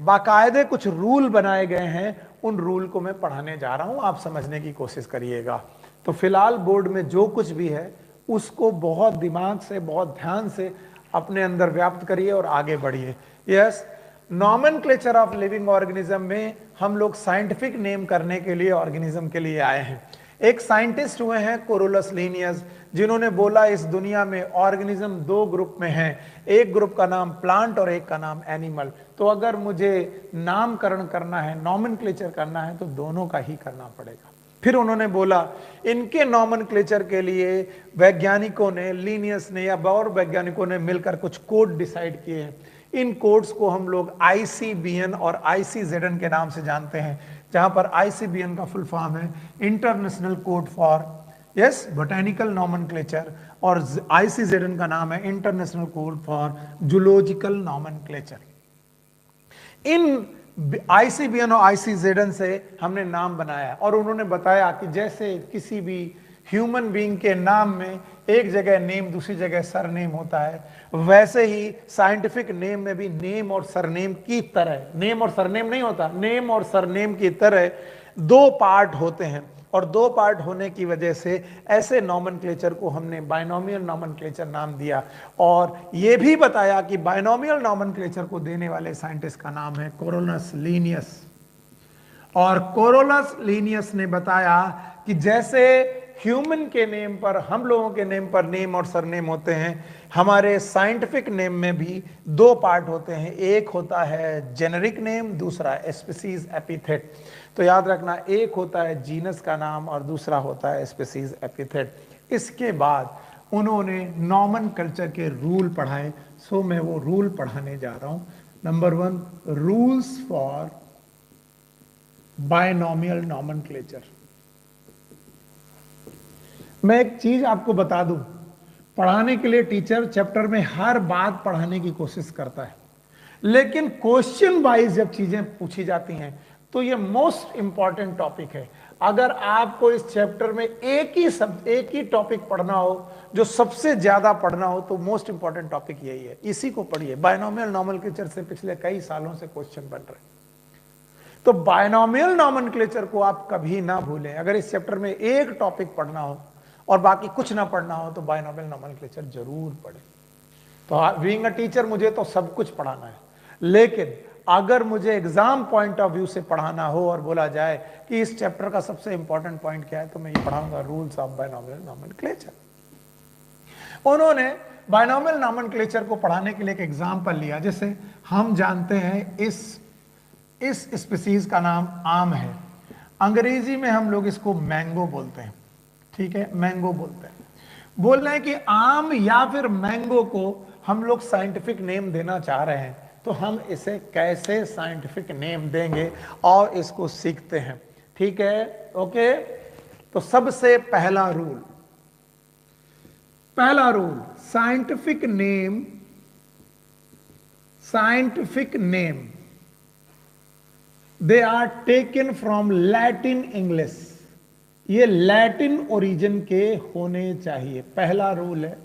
बाकायदे कुछ रूल बनाए गए हैं। उन रूल को मैं पढ़ाने जा रहा हूं, आप समझने की कोशिश करिएगा। तो फिलहाल बोर्ड में जो कुछ भी है उसको बहुत दिमाग से, बहुत ध्यान से अपने अंदर व्याप्त करिए और आगे बढ़िए। Yes, nomenclature of living organism में हम लोग साइंटिफिक नेम करने के लिए ऑर्गेनिज्म के लिए आए हैं। एक साइंटिस्ट हुए हैं कोरोलस लीनियस, जिन्होंने बोला इस दुनिया में ऑर्गेनिज्म दो ग्रुप में हैं, एक ग्रुप का नाम प्लांट और एक का नाम एनिमल। तो अगर मुझे नामकरण करना है, नॉमेनक्लेचर करना है, तो दोनों का ही करना पड़ेगा। फिर उन्होंने बोला इनके नॉमेनक्लेचर के लिए वैज्ञानिकों ने, लीनियस ने या और वैज्ञानिकों ने मिलकर कुछ कोड डिसाइड किए हैं। इन कोड्स को हम लोग ICBN और ICZN के नाम से जानते हैं, जहां पर ICBN का फुल फॉर्म है international code for botanical nomenclature, और ICZN का नाम है international code for zoological nomenclature. In ICBN और ICZN से हमने नाम बनाया, और उन्होंने बताया कि जैसे किसी भी ह्यूमन बीइंग के नाम में एक जगह नेम, दूसरी जगह सरनेम होता है, वैसे ही साइंटिफिक नेम में भी नेम और सरनेम की तरह, नेम और सरनेम नहीं होता, नेम और सरनेम की तरह दो पार्ट होते हैं। और दो पार्ट होने की वजह से ऐसे नॉमेनक्लेचर को हमने बाइनोमियल नॉमेनक्लेचर नाम दिया। और यह भी बताया कि बाइनोमियल नॉमेनक्लेचर को देने वाले साइंटिस्ट का नाम है कोरोलस लीनियस। और कोरोलस लीनियस ने बताया कि जैसे ह्यूमन के नेम पर, हम लोगों के नेम पर नेम और सरनेम होते हैं, हमारे साइंटिफिक नेम में भी दो पार्ट होते हैं। एक होता है जेनेरिक नेम, दूसरा स्पीसीज एपिथेट। तो याद रखना, एक होता है जीनस का नाम और दूसरा होता है स्पीसीज एपिथेट। इसके बाद उन्होंने नॉमेनक्लेचर के रूल पढ़ाए, सो मैं वो रूल पढ़ाने जा रहा हूं। Number 1, rules for binomial nomenclature. मैं एक चीज आपको बता दूं, पढ़ाने के लिए टीचर चैप्टर में हर बात पढ़ाने की कोशिश करता है, लेकिन क्वेश्चन वाइज जब चीजें पूछी जाती हैं तो ये मोस्ट इंपॉर्टेंट टॉपिक है। अगर आपको इस चैप्टर में एक ही टॉपिक पढ़ना हो, जो सबसे ज्यादा पढ़ना हो, तो मोस्ट इंपॉर्टेंट टॉपिक यही है। इसी को पढ़िए। बायनोमियल नॉमेनक्लेचर से पिछले कई सालों से क्वेश्चन बन रहे हैं, तो बायनोमियल नॉमेनक्लेचर को आप कभी ना भूलें। अगर इस चैप्टर में एक टॉपिक पढ़ना हो और बाकी कुछ ना पढ़ना हो तो बायनोमियल नॉमेनक्लेचर जरूर पढ़े। तो बीइंग अ टीचर मुझे तो सब कुछ पढ़ाना है, लेकिन अगर मुझे एग्जाम पॉइंट ऑफ व्यू से पढ़ाना हो और बोला जाए कि इस चैप्टर का सबसे इंपॉर्टेंट पॉइंट क्या है, तो मैं ये पढ़ाऊंगा रूल्स ऑफ बायनोमियल नॉमेनक्लेचर। उन्होंने बायनोमियल नॉमेनक्लेचर को पढ़ाने के लिए एक एग्जाम्पल लिया। जैसे हम जानते हैं इस स्पीसीज का नाम आम है, अंग्रेजी में हम लोग इसको मैंगो बोलते हैं, ठीक है, मैंगो बोलते हैं। बोल रहे हैं कि आम या फिर मैंगो को हम लोग साइंटिफिक नेम देना चाह रहे हैं, तो हम इसे कैसे साइंटिफिक नेम देंगे और इसको सीखते हैं, ठीक है, ओके। तो सबसे पहला rule scientific name they are taken from Latin English. ये लैटिन ओरिजिन के होने चाहिए। पहला रूल है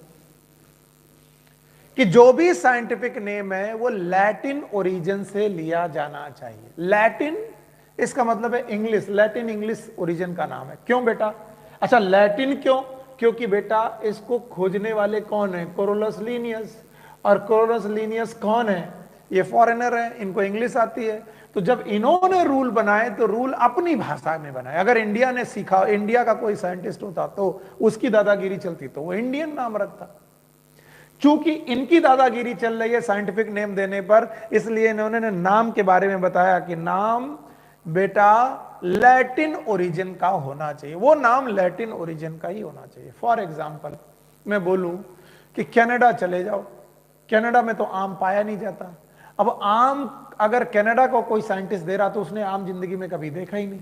कि जो भी साइंटिफिक नेम है वो लैटिन ओरिजिन से लिया जाना चाहिए। लैटिन इसका मतलब है इंग्लिश, लैटिन इंग्लिश ओरिजिन का नाम है। क्यों बेटा? अच्छा, लैटिन क्यों? क्योंकि बेटा इसको खोजने वाले कौन है? कोरोलस लीनियस। और कोरोलस लीनियस कौन है? ये फॉरेनर है, इनको इंग्लिश आती है। तो जब इन्होंने रूल बनाए तो रूल अपनी भाषा में बनाए। अगर इंडिया ने सीखा, इंडिया का कोई साइंटिस्ट होता तो उसकी दादागिरी चलती तो वो इंडियन नाम रखता। चूंकि इनकी दादागिरी चल रही है साइंटिफिक नेम देने पर, इसलिए इन्होंने नाम के बारे में बताया कि नाम बेटा लैटिन ओरिजिन का होना चाहिए। वो नाम लैटिन ओरिजिन का ही होना चाहिए। फॉर एग्जाम्पल मैं बोलूं कि कनाडा चले जाओ, कनाडा में तो आम पाया नहीं जाता। अब आम अगर कनाडा को कोई साइंटिस्ट दे रहा तो उसने आम जिंदगी में कभी देखा ही नहीं,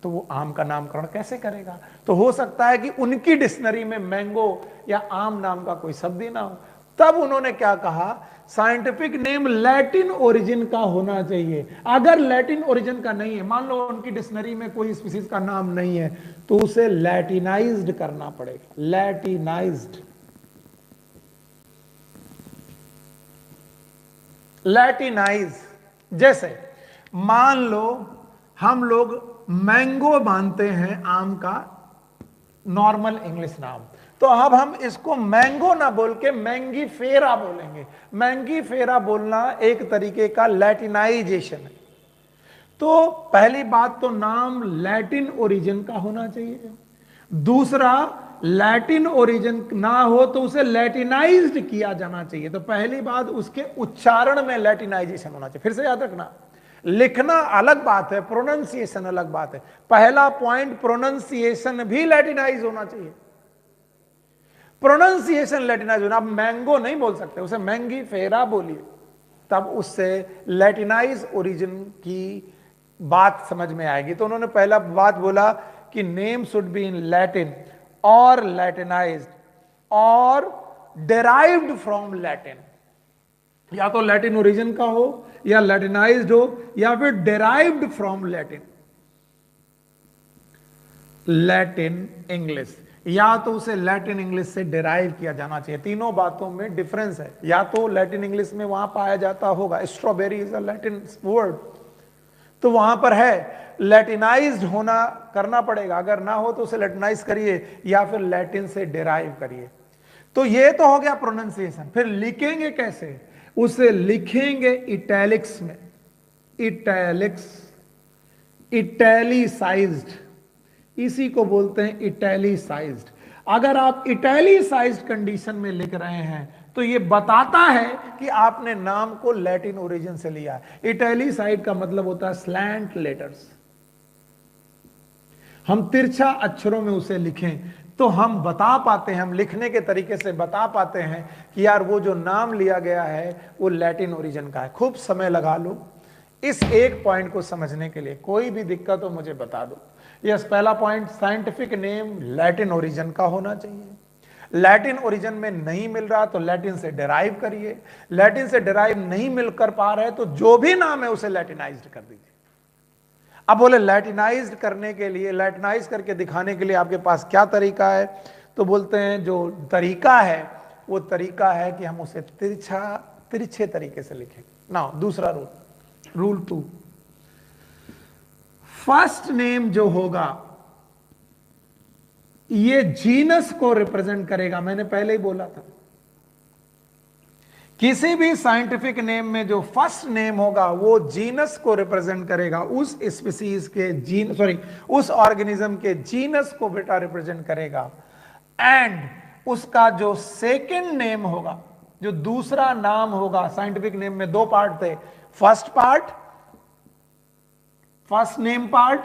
तो वो आम का नामकरण कैसे करेगा? तो हो सकता है कि उनकी डिक्शनरी में मैंगो या आम नाम का कोई शब्द ही ना हो। तब उन्होंने क्या कहा? साइंटिफिक नेम लैटिन ओरिजिन का होना चाहिए। अगर लैटिन ओरिजिन का नहीं है, मान लो उनकी डिक्शनरी में कोई स्पीसीज का नाम नहीं है, तो उसे लैटिनाइज्ड करना पड़ेगा। लैटिनाइज। जैसे मान लो हम लोग मैंगो मानते हैं आम का नॉर्मल इंग्लिश नाम, तो अब हम इसको मैंगो ना बोल के मैंगी फेरा बोलेंगे। मैंगी फेरा बोलना एक तरीके का लैटिनाइजेशन है। तो पहली बात तो नाम लैटिन ओरिजिन का होना चाहिए। दूसरा, लैटिन ओरिजिन ना हो तो उसे लैटिनाइज्ड किया जाना चाहिए। तो पहली बात, उसके उच्चारण में लैटिनाइजेशन होना चाहिए। फिर से याद रखना, लिखना अलग बात है, प्रोनाउंसिएशन अलग बात है। पहला पॉइंट, प्रोनाउंसिएशन भी लैटिनाइज होना चाहिए। प्रोनाउंसिएशन लैटिनाइज होना। आप मैंगो नहीं बोल सकते, उसे मैंगी फेरा बोलिए, तब उससे लैटिनाइज ओरिजिन की बात समझ में आएगी। तो उन्होंने पहला बात बोला कि name should be in Latin और लैटिनाइज्ड और डेराइव्ड फ्रॉम लैटिन। या तो लैटिन ओरिजिन का हो या लैटिनाइज्ड हो या फिर डेराइव्ड फ्रॉम लैटिन इंग्लिश, या तो उसे लैटिन इंग्लिश से डिराइव किया जाना चाहिए। तीनों बातों में डिफरेंस है। या तो लैटिन इंग्लिश में वहां पाया जाता होगा, strawberry is a Latin word, तो वहां पर है, लैटिनाइज्ड होना करना पड़ेगा। अगर ना हो तो उसे लैटिनाइज करिए या फिर लैटिन से डिराइव करिए। तो ये तो हो गया प्रोनाउंसिएशन। फिर लिखेंगे कैसे? उसे लिखेंगे इटैलिक्स में, इटैलिसाइज्ड, इसी को बोलते हैं इटैलिसाइज्ड। अगर आप इटैलिसाइज्ड कंडीशन में लिख रहे हैं तो ये बताता है कि आपने नाम को लैटिन ओरिजिन से लिया है। इटैलिसाइड का मतलब होता है स्लैंट लेटर्स। हम तिरछा अक्षरों में उसे लिखें तो हम बता पाते हैं, हम लिखने के तरीके से बता पाते हैं कि यार वो जो नाम लिया गया है वो लैटिन ओरिजिन का है। खूब समय लगा लो इस एक पॉइंट को समझने के लिए। कोई भी दिक्कत हो मुझे बता दो। यस, पहला point, scientific name Latin origin का होना चाहिए। लैटिन ओरिजिन में नहीं मिल रहा तो लैटिन से डेराइव करिए, लैटिन से डेराइव नहीं मिल कर पा रहे तो जो भी नाम है उसे लैटिनाइज्ड कर दीजिए। अब बोले लैटिनाइज्ड करने के लिए, लैटिनाइज करके दिखाने के लिए आपके पास क्या तरीका है, तो बोलते हैं जो तरीका है वो तरीका है कि हम उसे तिरछे तरीके से लिखें। नाउ दूसरा रूल 2, फर्स्ट नेम जो होगा ये जीनस को रिप्रेजेंट करेगा। मैंने पहले ही बोला था किसी भी साइंटिफिक नेम में जो फर्स्ट नेम होगा वो जीनस को रिप्रेजेंट करेगा, उस स्पीसीज के उस ऑर्गेनिज्म के जीनस को बेटा रिप्रेजेंट करेगा। एंड उसका जो सेकंड नेम होगा, जो दूसरा नाम होगा, साइंटिफिक नेम में दो पार्ट थे, फर्स्ट नेम पार्ट,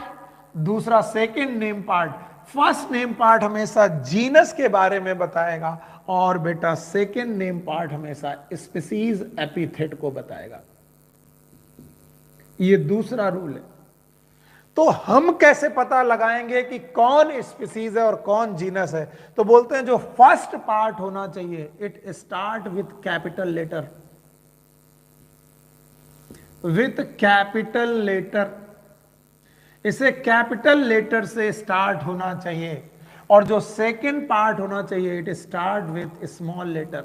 दूसरा second name part. First name part हमेशा जीनस के बारे में बताएगा और बेटा सेकंड नेम पार्ट हमेशा स्पीसीज एपिथेट को बताएगा। ये दूसरा रूल है। तो हम कैसे पता लगाएंगे कि कौन स्पीसीज है और कौन जीनस है? तो बोलते हैं जो फर्स्ट पार्ट होना चाहिए it start with capital letter, इसे कैपिटल लेटर से स्टार्ट होना चाहिए। और जो सेकंड पार्ट होना चाहिए it start with small letter,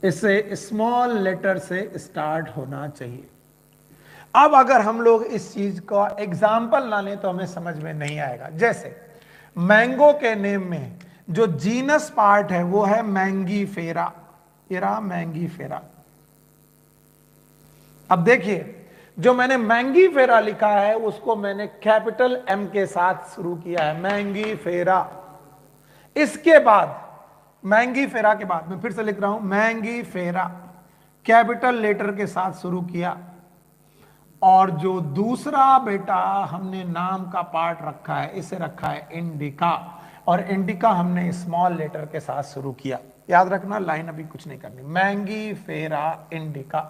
इसे स्मॉल लेटर से स्टार्ट होना चाहिए। अब अगर हम लोग इस चीज का एग्जाम्पल ना लें तो हमें समझ में नहीं आएगा। जैसे मैंगो के नेम में जो जीनस पार्ट है वो है मैंगीफेरा, ये रहा मैंगीफेरा। अब देखिए जो मैंने मैंगीफेरा लिखा है उसको मैंने कैपिटल एम के साथ शुरू किया है, मैंगीफेरा। इसके बाद मैंगीफेरा के बाद मैं फिर से लिख रहा हूं मैंगीफेरा, कैपिटल लेटर के साथ शुरू किया। और जो दूसरा बेटा हमने नाम का पार्ट रखा है इसे रखा है इंडिका, और इंडिका हमने स्मॉल लेटर के साथ शुरू किया। याद रखना, लाइन अभी कुछ नहीं करनी, मैंगीफेरा इंडिका।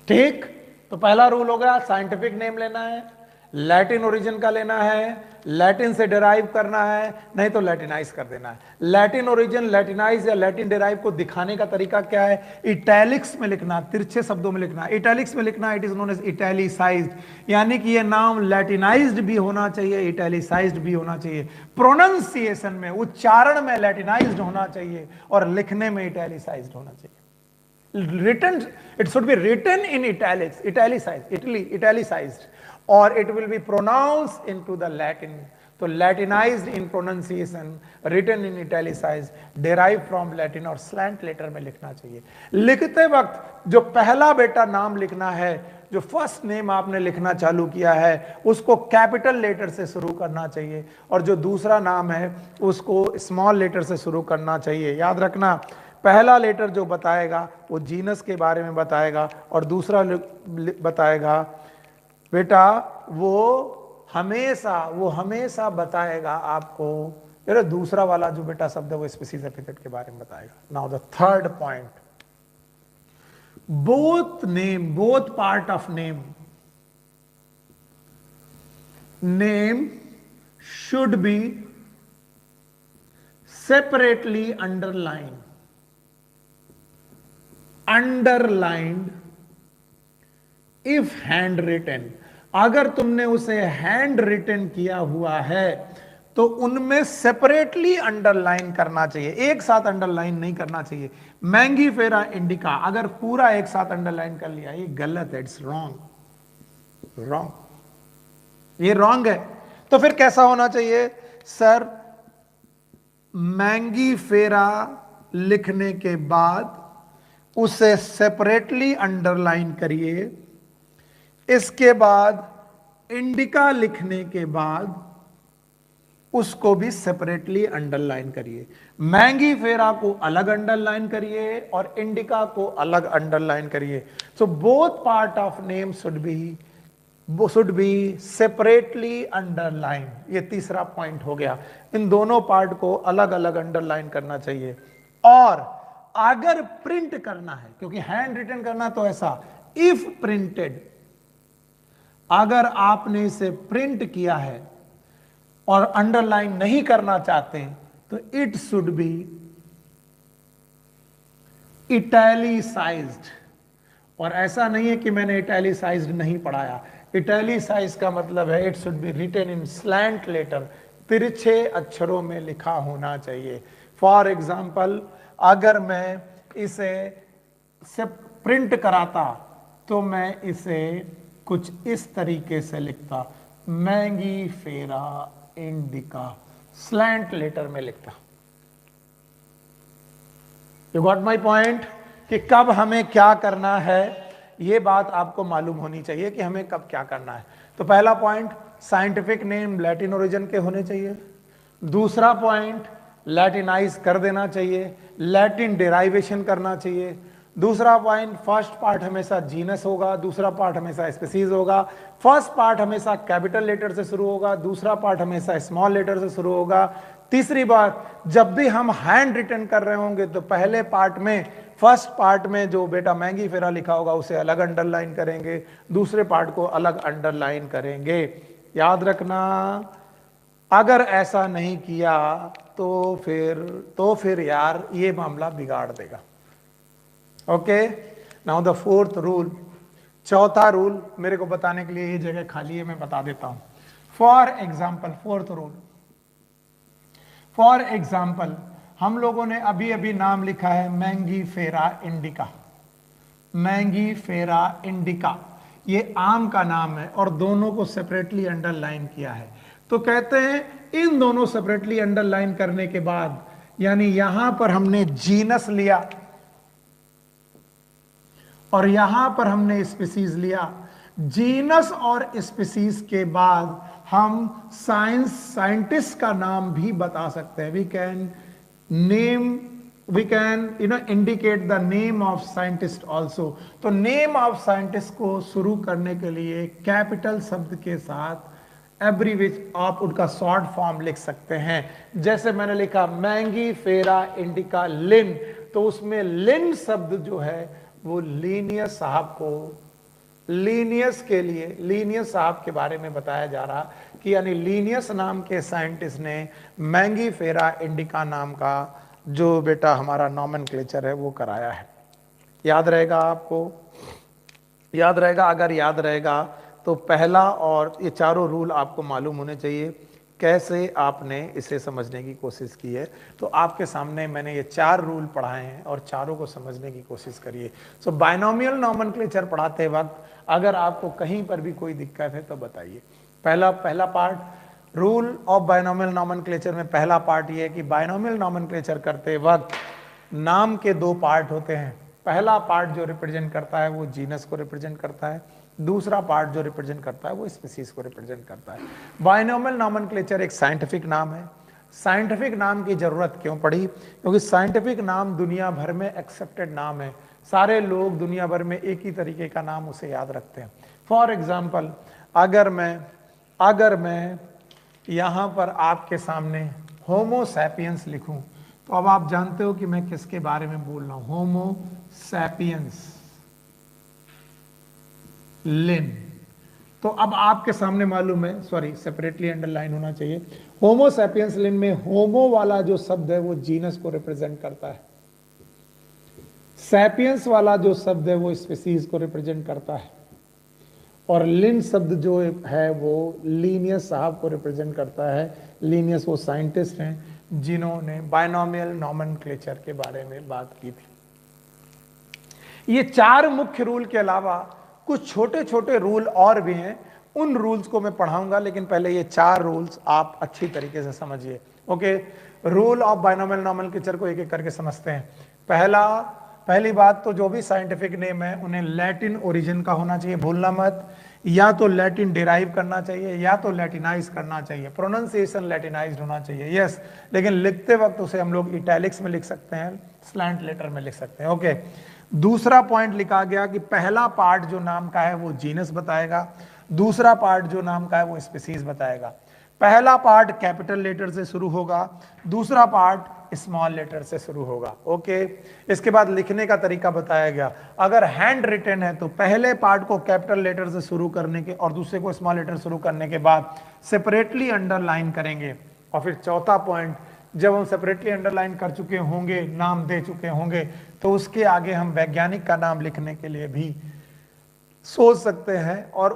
ठीक, तो पहला रूल हो गया, साइंटिफिक नेम लेना है, लैटिन ओरिजिन का लेना है, लैटिन से डिराइव करना है, नहीं तो लैटिनाइज कर देना है। लैटिन ओरिजिन, लैटिनाइज या लैटिन डिराइव को दिखाने का तरीका क्या है? इटैलिक्स में लिखना, तिरछे शब्दों में लिखना। इटैलिक्स में लिखना, it is known as italicised, यानी कि ये नाम लैटिनाइज्ड भी होना चाहिए, इटैलिसाइज्ड भी होना चाहिए। प्रोनाउंसिएशन में, उच्चारण में लैटिनाइज्ड होना चाहिए और लिखने में इटैलिसाइज्ड होना चाहिए। Written, it should be written in italics, italicized, or it will be pronounced into the Latin. तो Latinized in pronunciation, written in italicized, derived from Latin और slant letter में लिखना चाहिए। लिखते वक्त जो पहला बेटा नाम लिखना है, जो फर्स्ट नेम आपने लिखना चालू किया है उसको कैपिटल लेटर से शुरू करना चाहिए, और जो दूसरा नाम है उसको स्मॉल लेटर से शुरू करना चाहिए। याद रखना, पहला लेटर जो बताएगा वो जीनस के बारे में बताएगा और दूसरा बताएगा बेटा वो हमेशा बताएगा आपको, ये दूसरा वाला जो बेटा शब्द है वो स्पीसीज एपिथेट के बारे में बताएगा। Now the third point, both part of name should be separately underlined if hand written. अगर तुमने उसे हैंड रिटन किया हुआ है तो उनमें सेपरेटली अंडरलाइन करना चाहिए, एक साथ अंडरलाइन नहीं करना चाहिए। मैंगीफेरा इंडिका अगर पूरा एक साथ अंडरलाइन कर लिया, ये गलत है, इट्स रॉन्ग, ये रॉन्ग है। तो फिर कैसा होना चाहिए? सर मैंगीफेरा लिखने के बाद उसे सेपरेटली अंडरलाइन करिए, इसके बाद इंडिका लिखने के बाद उसको भी सेपरेटली अंडरलाइन करिए। मैंगीफेरा को अलग अंडरलाइन करिए और इंडिका को अलग अंडरलाइन करिए। So both part of name should be separately underline. ये तीसरा पॉइंट हो गया, इन दोनों पार्ट को अलग अलग अंडरलाइन करना चाहिए। और अगर प्रिंट करना है, क्योंकि हैंड रिटन करना तो ऐसा, इफ प्रिंटेड, अगर आपने इसे प्रिंट किया है और अंडरलाइन नहीं करना चाहते तो इट शुड बी इटैलिसाइज्ड। और ऐसा नहीं है कि मैंने इटैलिसाइज्ड नहीं पढ़ाया, इटैलिसाइज का मतलब है it should be written in slant letter, तिरछे अक्षरों में लिखा होना चाहिए। फॉर एग्जाम्पल अगर मैं इसे से प्रिंट कराता तो मैं इसे कुछ इस तरीके से लिखता, मैंगी फेरा इंडिका, स्लैंट लेटर में लिखता। यू गॉट माई पॉइंट कि कब हमें क्या करना है, यह बात आपको मालूम होनी चाहिए कि हमें कब क्या करना है। तो पहला point, scientific name Latin origin के होने चाहिए। दूसरा पॉइंट, लैटिनाइज कर देना चाहिए, लैटिन डेराइवेशन करना चाहिए। दूसरा पॉइंट, फर्स्ट पार्ट हमेशा जीनस होगा, दूसरा पार्ट हमेशा स्पीसीज होगा। फर्स्ट पार्ट हमेशा कैपिटल लेटर से शुरू होगा, दूसरा पार्ट हमेशा स्मॉल लेटर से शुरू होगा। तीसरी बात, जब भी हम हैंड रिटन कर रहे होंगे तो पहले पार्ट में, फर्स्ट पार्ट में जो बेटा मैंगी फेरा लिखा होगा उसे अलग अंडरलाइन करेंगे, दूसरे पार्ट को अलग अंडरलाइन करेंगे। याद रखना, अगर ऐसा नहीं किया तो फिर यार ये मामला बिगाड़ देगा। Okay, now the fourth rule, चौथा रूल मेरे को बताने के लिए ये जगह खाली है, मैं बता देता हूं। For example, fourth rule, for example हम लोगों ने अभी अभी नाम लिखा है मैंगी फेरा इंडिका, मैंगी फेरा इंडिका, ये आम का नाम है और दोनों को सेपरेटली अंडरलाइन किया है। तो कहते हैं इन दोनों सेपरेटली अंडरलाइन करने के बाद, यानी यहां पर हमने जीनस लिया और यहां पर हमने स्पीसीज लिया, जीनस और स्पीसीज के बाद हम साइंटिस्ट का नाम भी बता सकते हैं। We can indicate the name of scientist also. तो नेम ऑफ साइंटिस्ट को शुरू करने के लिए कैपिटल शब्द के साथ एब्रीवेट आप उनका शॉर्ट फॉर्म लिख सकते हैं। जैसे मैंने लिखा मैंगी फेरा इंडिका लिन, तो उसमें लिन शब्द जो है वो लीनियस साहब को, लीनियस के लिए, लीनियस साहब के बारे में बताया जा रहा कि यानी लीनियस नाम के साइंटिस्ट ने मैंगी फेरा इंडिका नाम का जो बेटा हमारा नॉमेनक्लेचर है वो कराया है। याद रहेगा आपको, याद रहेगा। अगर याद रहेगा तो पहला और ये चारों रूल आपको मालूम होने चाहिए। कैसे आपने इसे समझने की कोशिश की है, तो आपके सामने मैंने ये 4 रूल पढ़ाए हैं और चारों को समझने की कोशिश करिए। सो बायनोमियल नॉमेनक्लेचर पढ़ाते वक्त अगर आपको कहीं पर भी कोई दिक्कत है तो बताइए। पहला part, rule of binomial nomenclature में पहला पार्ट ये है कि बायनोमियल नॉमेनक्लेचर करते वक्त नाम के 2 पार्ट होते हैं। पहला पार्ट जो रिप्रेजेंट करता है वो जीनस को रिप्रेजेंट करता है, दूसरा पार्ट जो रिप्रेजेंट करता है वो स्पीसीज को रिप्रेजेंट करता है। बायनोमियल नॉमेनक्लेचर एक साइंटिफिक नाम है। साइंटिफिक नाम की जरूरत क्यों पड़ी? क्योंकि साइंटिफिक नाम दुनिया भर में एक्सेप्टेड नाम है, सारे लोग दुनिया भर में एक ही तरीके का नाम उसे याद रखते हैं। फॉर एग्जाम्पल अगर मैं यहां पर आपके सामने होमो सैपियंस लिखूं तो अब आप जानते हो कि मैं किसके बारे में बोल रहा हूं, होमो सैपियंस लिन। तो अब आपके सामने मालूम है, सॉरी सेपरेटली अंडरलाइन होना चाहिए, होमो सैपियंस लिन में होमो वाला जो शब्द है वो जीनस को रिप्रेजेंट करता है, सैपियंस वाला जो शब्द है वो स्पीसीज को रिप्रेजेंट करता है, और लिन शब्द जो है वो लीनियस साहब को रिप्रेजेंट करता है। लीनियस वो साइंटिस्ट हैं जिन्होंने बायनोमियल नॉमेनक्लेचर के बारे में बात की थी। ये 4 मुख्य रूल के अलावा कुछ छोटे छोटे रूल और भी हैं, उन रूल्स को मैं पढ़ाऊंगा, लेकिन पहले ये 4 रूल्स आप अच्छी तरीके से समझिए। Okay, rule of binomial nomenclature को एक एक करके समझते हैं। पहली बात तो जो भी साइंटिफिक नेम है उन्हें लैटिन ओरिजिन का होना चाहिए, भूलना मत। या तो लैटिन डिराइव करना चाहिए या तो लैटिनाइज करना चाहिए, प्रोनाउंसिएशन लैटिनाइज्ड होना चाहिए, यस। लेकिन लिखते वक्त उसे हम लोग इटैलिक्स में लिख सकते हैं, स्लैंट लेटर में लिख सकते हैं। ओके, दूसरा पॉइंट लिखा गया कि पहला पार्ट जो नाम का है वो जीनस बताएगा, दूसरा पार्ट जो नाम का है वो स्पीसीज बताएगा। पहला पार्ट कैपिटल लेटर से शुरू होगा, दूसरा पार्ट स्मॉल लेटर से शुरू होगा। ओके, इसके बाद लिखने का तरीका बताया गया। अगर हैंड रिटन है तो पहले पार्ट को कैपिटल लेटर से शुरू करने के और दूसरे को स्मॉल लेटर शुरू करने के बाद सेपरेटली अंडरलाइन करेंगे, और फिर चौथा पॉइंट जब हम सेपरेटली अंडरलाइन कर चुके होंगे, नाम दे चुके होंगे, तो उसके आगे हम वैज्ञानिक का नाम लिखने के लिए भी सोच सकते हैं, और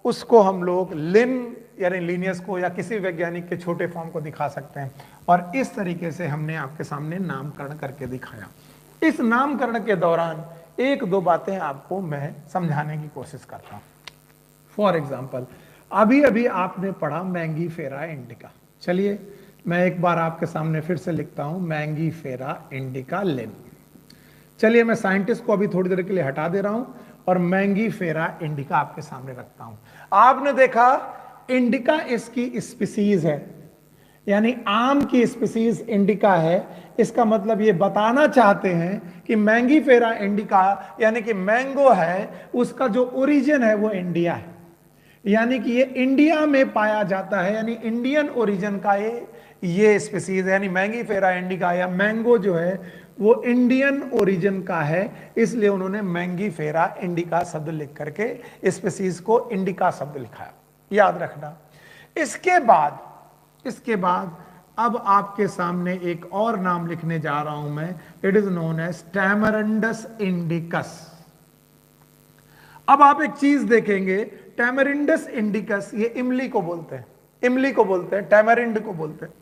उसको हम लोग लिन यानी लीनियस को या किसी वैज्ञानिक के छोटे फॉर्म को दिखा सकते हैं। और इस तरीके से हमने आपके सामने नामकरण करके दिखाया। इस नामकरण के दौरान एक दो बातें आपको मैं समझाने की कोशिश करता हूं। फॉर एग्जाम्पल, अभी अभी आपने पढ़ा मैंगीफेरा इंडिका। चलिए मैं एक बार आपके सामने फिर से लिखता हूं, मैंगीफेरा इंडिका लिन। चलिए मैं साइंटिस्ट को अभी थोड़ी देर के लिए हटा दे रहा हूं और मैंगीफेरा इंडिका आपके सामने रखता हूं। आपने देखा इंडिका इसकी स्पीसीज है, यानी आम की स्पीसीज इंडिका है। इसका मतलब ये बताना चाहते हैं कि मैंगीफेरा इंडिका यानी कि मैंगो है, उसका जो ओरिजिन है वो इंडिया है, यानी कि ये इंडिया में पाया जाता है, यानी इंडियन ओरिजिन का ये स्पीसीज है। यानी मैंगीफेरा इंडिका या मैंगो जो है वो इंडियन ओरिजिन का है, इसलिए उन्होंने मैंगीफेरा इंडिका शब्द लिख करके स्पीसीज को इंडिका शब्द लिखा, याद रखना। इसके बाद अब आपके सामने एक और नाम लिखने जा रहा हूं मैं, it is known as tamarindus indicus. अब आप एक चीज देखेंगे, टैमरिंडस इंडिकस ये इमली को बोलते हैं, टैमरिंड को बोलते हैं,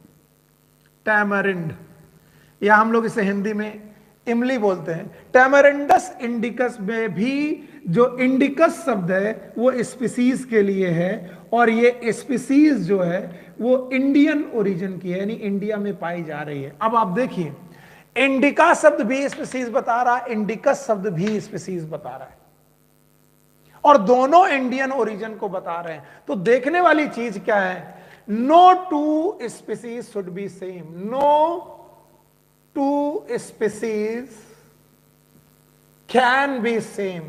टैमरिंड, या हम लोग इसे हिंदी में इमली बोलते हैं। टैमरिंडस इंडिकस में भी जो इंडिकस शब्द है वो स्पीसीज के लिए है, और ये स्पीसीज जो है वो इंडियन ओरिजिन की है, यानी इंडिया में पाई जा रही है। अब आप देखिए, इंडिका शब्द भी स्पीसीज बता रहा है, इंडिकस शब्द भी स्पीसीज बता रहा है, और दोनों इंडियन ओरिजिन को बता रहे हैं। तो देखने वाली चीज क्या है, no two species should be same, no two species can be same.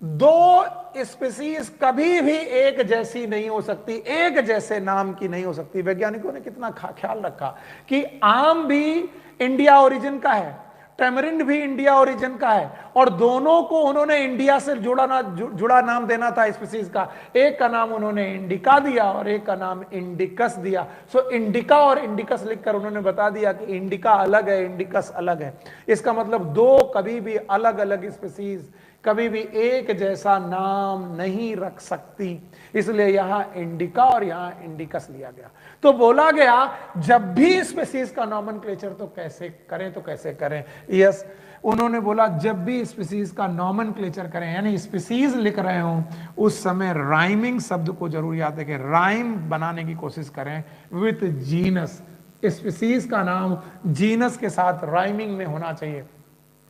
दो स्पीसीज कभी भी एक जैसी नहीं हो सकती, एक जैसे नाम की नहीं हो सकती। वैज्ञानिकों ने कितना ख्याल रखा कि आम भी इंडिया ओरिजिन का है, टैमरिंड भी इंडिया ओरिजिन का है, और दोनों को उन्होंने इंडिया से जुड़ा नाम देना था स्पीसीज का। एक का नाम उन्होंने इंडिका दिया और एक का नाम इंडिकस दिया। सो इंडिका और इंडिकस लिखकर उन्होंने बता दिया कि इंडिका अलग है, इंडिकस अलग है। इसका मतलब दो कभी भी अलग अलग स्पीसीज कभी भी एक जैसा नाम नहीं रख सकती, इसलिए यहां इंडिका और यहां इंडिकस लिया गया। तो बोला गया जब भी स्पीसीज का नॉमेनक्लेचर तो कैसे करें। यस, उन्होंने बोला जब भी स्पीसीज का नॉमेनक्लेचर करें, यानी स्पीसीज लिख रहे हो, उस समय राइमिंग शब्द को जरूर याद रखें, राइम बनाने की कोशिश करें विथ जीनस। स्पीसीज का नाम जीनस के साथ राइमिंग में होना चाहिए।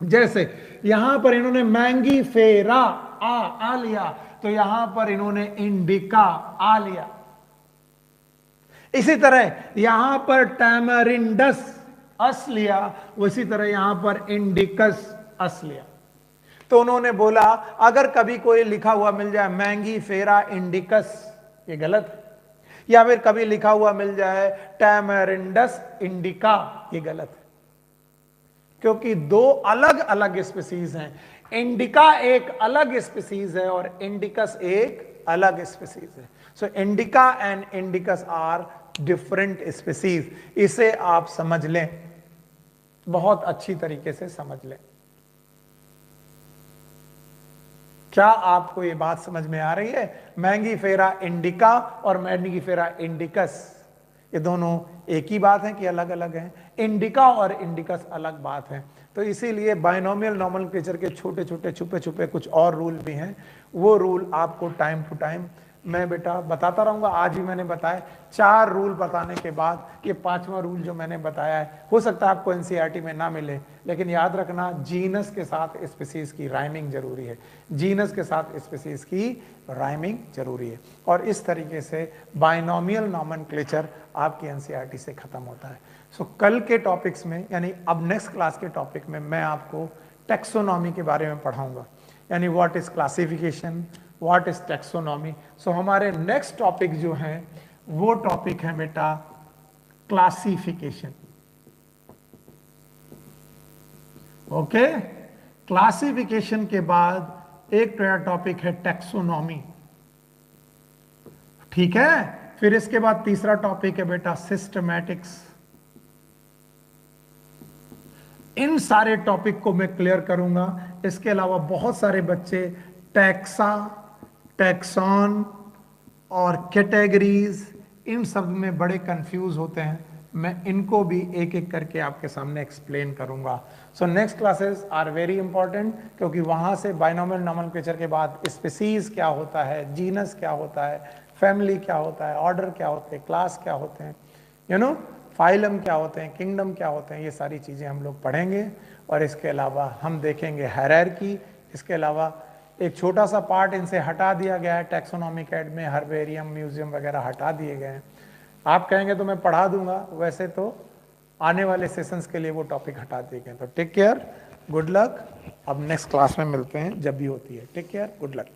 जैसे यहां पर इन्होंने मैंगीफेरा आ लिया, तो यहां पर इन्होंने इंडिका आ लिया। इसी तरह यहां पर टैमरिंडस अस लिया, उसी तरह यहां पर इंडिकस अस लिया। तो उन्होंने बोला अगर कभी कोई लिखा हुआ मिल जाए मैंगीफेरा इंडिकस, ये गलत है, या फिर कभी लिखा हुआ मिल जाए टैमरिंडस इंडिका, ये गलत है, क्योंकि दो अलग अलग स्पीसीज हैं। इंडिका एक अलग स्पीसीज है और इंडिकस एक अलग स्पीसीज है। So indica and indicus are different species. इसे आप समझ लें, बहुत अच्छी तरीके से समझ लें। क्या आपको यह बात समझ में आ रही है? मैंगीफेरा इंडिका और मैंगीफेरा इंडिकस ये दोनों एक ही बात है कि अलग अलग हैं? इंडिका और इंडिकस अलग बात है। तो इसीलिए बाइनोमियल नॉमेनक्लेचर के छोटे छोटे छुपे छुपे कुछ और रूल भी हैं। वो रूल आपको टाइम टू टाइम मैं बेटा बताता रहूंगा। आज भी मैंने बताया 4 रूल बताने के बाद ये 5वां रूल जो मैंने बताया है, हो सकता है आपको एनसीईआरटी में ना मिले, लेकिन याद रखना जीनस के साथ स्पीसीज की राइमिंग जरूरी है। जीनस के साथ स्पीसीज की राइमिंग जरूरी है। और इस तरीके से बाइनोमियल नॉमेनक्लेचर आपकी एनसीईआरटी से खत्म होता है। सो कल के टॉपिक्स में, यानी अब नेक्स्ट क्लास के टॉपिक में मैं आपको टैक्सोनॉमी के बारे में पढ़ाऊंगा, यानी what is classification, what is taxonomy. So हमारे नेक्स्ट टॉपिक जो हैं वो टॉपिक है बेटा क्लासिफिकेशन। ओके, क्लासिफिकेशन के बाद एक टॉपिक है टैक्सोनॉमी, ठीक है। फिर इसके बाद तीसरा टॉपिक है बेटा सिस्टमैटिक्स। इन सारे टॉपिक को मैं क्लियर करूंगा। इसके अलावा बहुत सारे बच्चे टैक्सा, टैक्सॉन और कैटेगरीज, इन सब में बड़े कंफ्यूज होते हैं। मैं इनको भी एक एक करके आपके सामने एक्सप्लेन करूंगा। So next classes are very important, क्योंकि वहां से बाइनोमियल नोमेनक्लेचर के बाद स्पीसीज क्या होता है, जीनस क्या होता है, फैमिली क्या होता है, ऑर्डर क्या होते हैं, क्लास क्या होते हैं, यू नो फाइलम क्या होते हैं, किंगडम क्या होते हैं, ये सारी चीज़ें हम लोग पढ़ेंगे। और इसके अलावा हम देखेंगे हायरार्की। इसके अलावा एक छोटा सा पार्ट इनसे हटा दिया गया है, टैक्सोनॉमिक ऐड में हर्बेरियम, म्यूजियम वगैरह हटा दिए गए हैं। आप कहेंगे तो मैं पढ़ा दूंगा, वैसे तो आने वाले सेशंस के लिए वो टॉपिक हटा दिए गए। तो टेक केयर, गुड लक। अब नेक्स्ट क्लास में मिलते हैं जब भी होती है। Take care, good luck.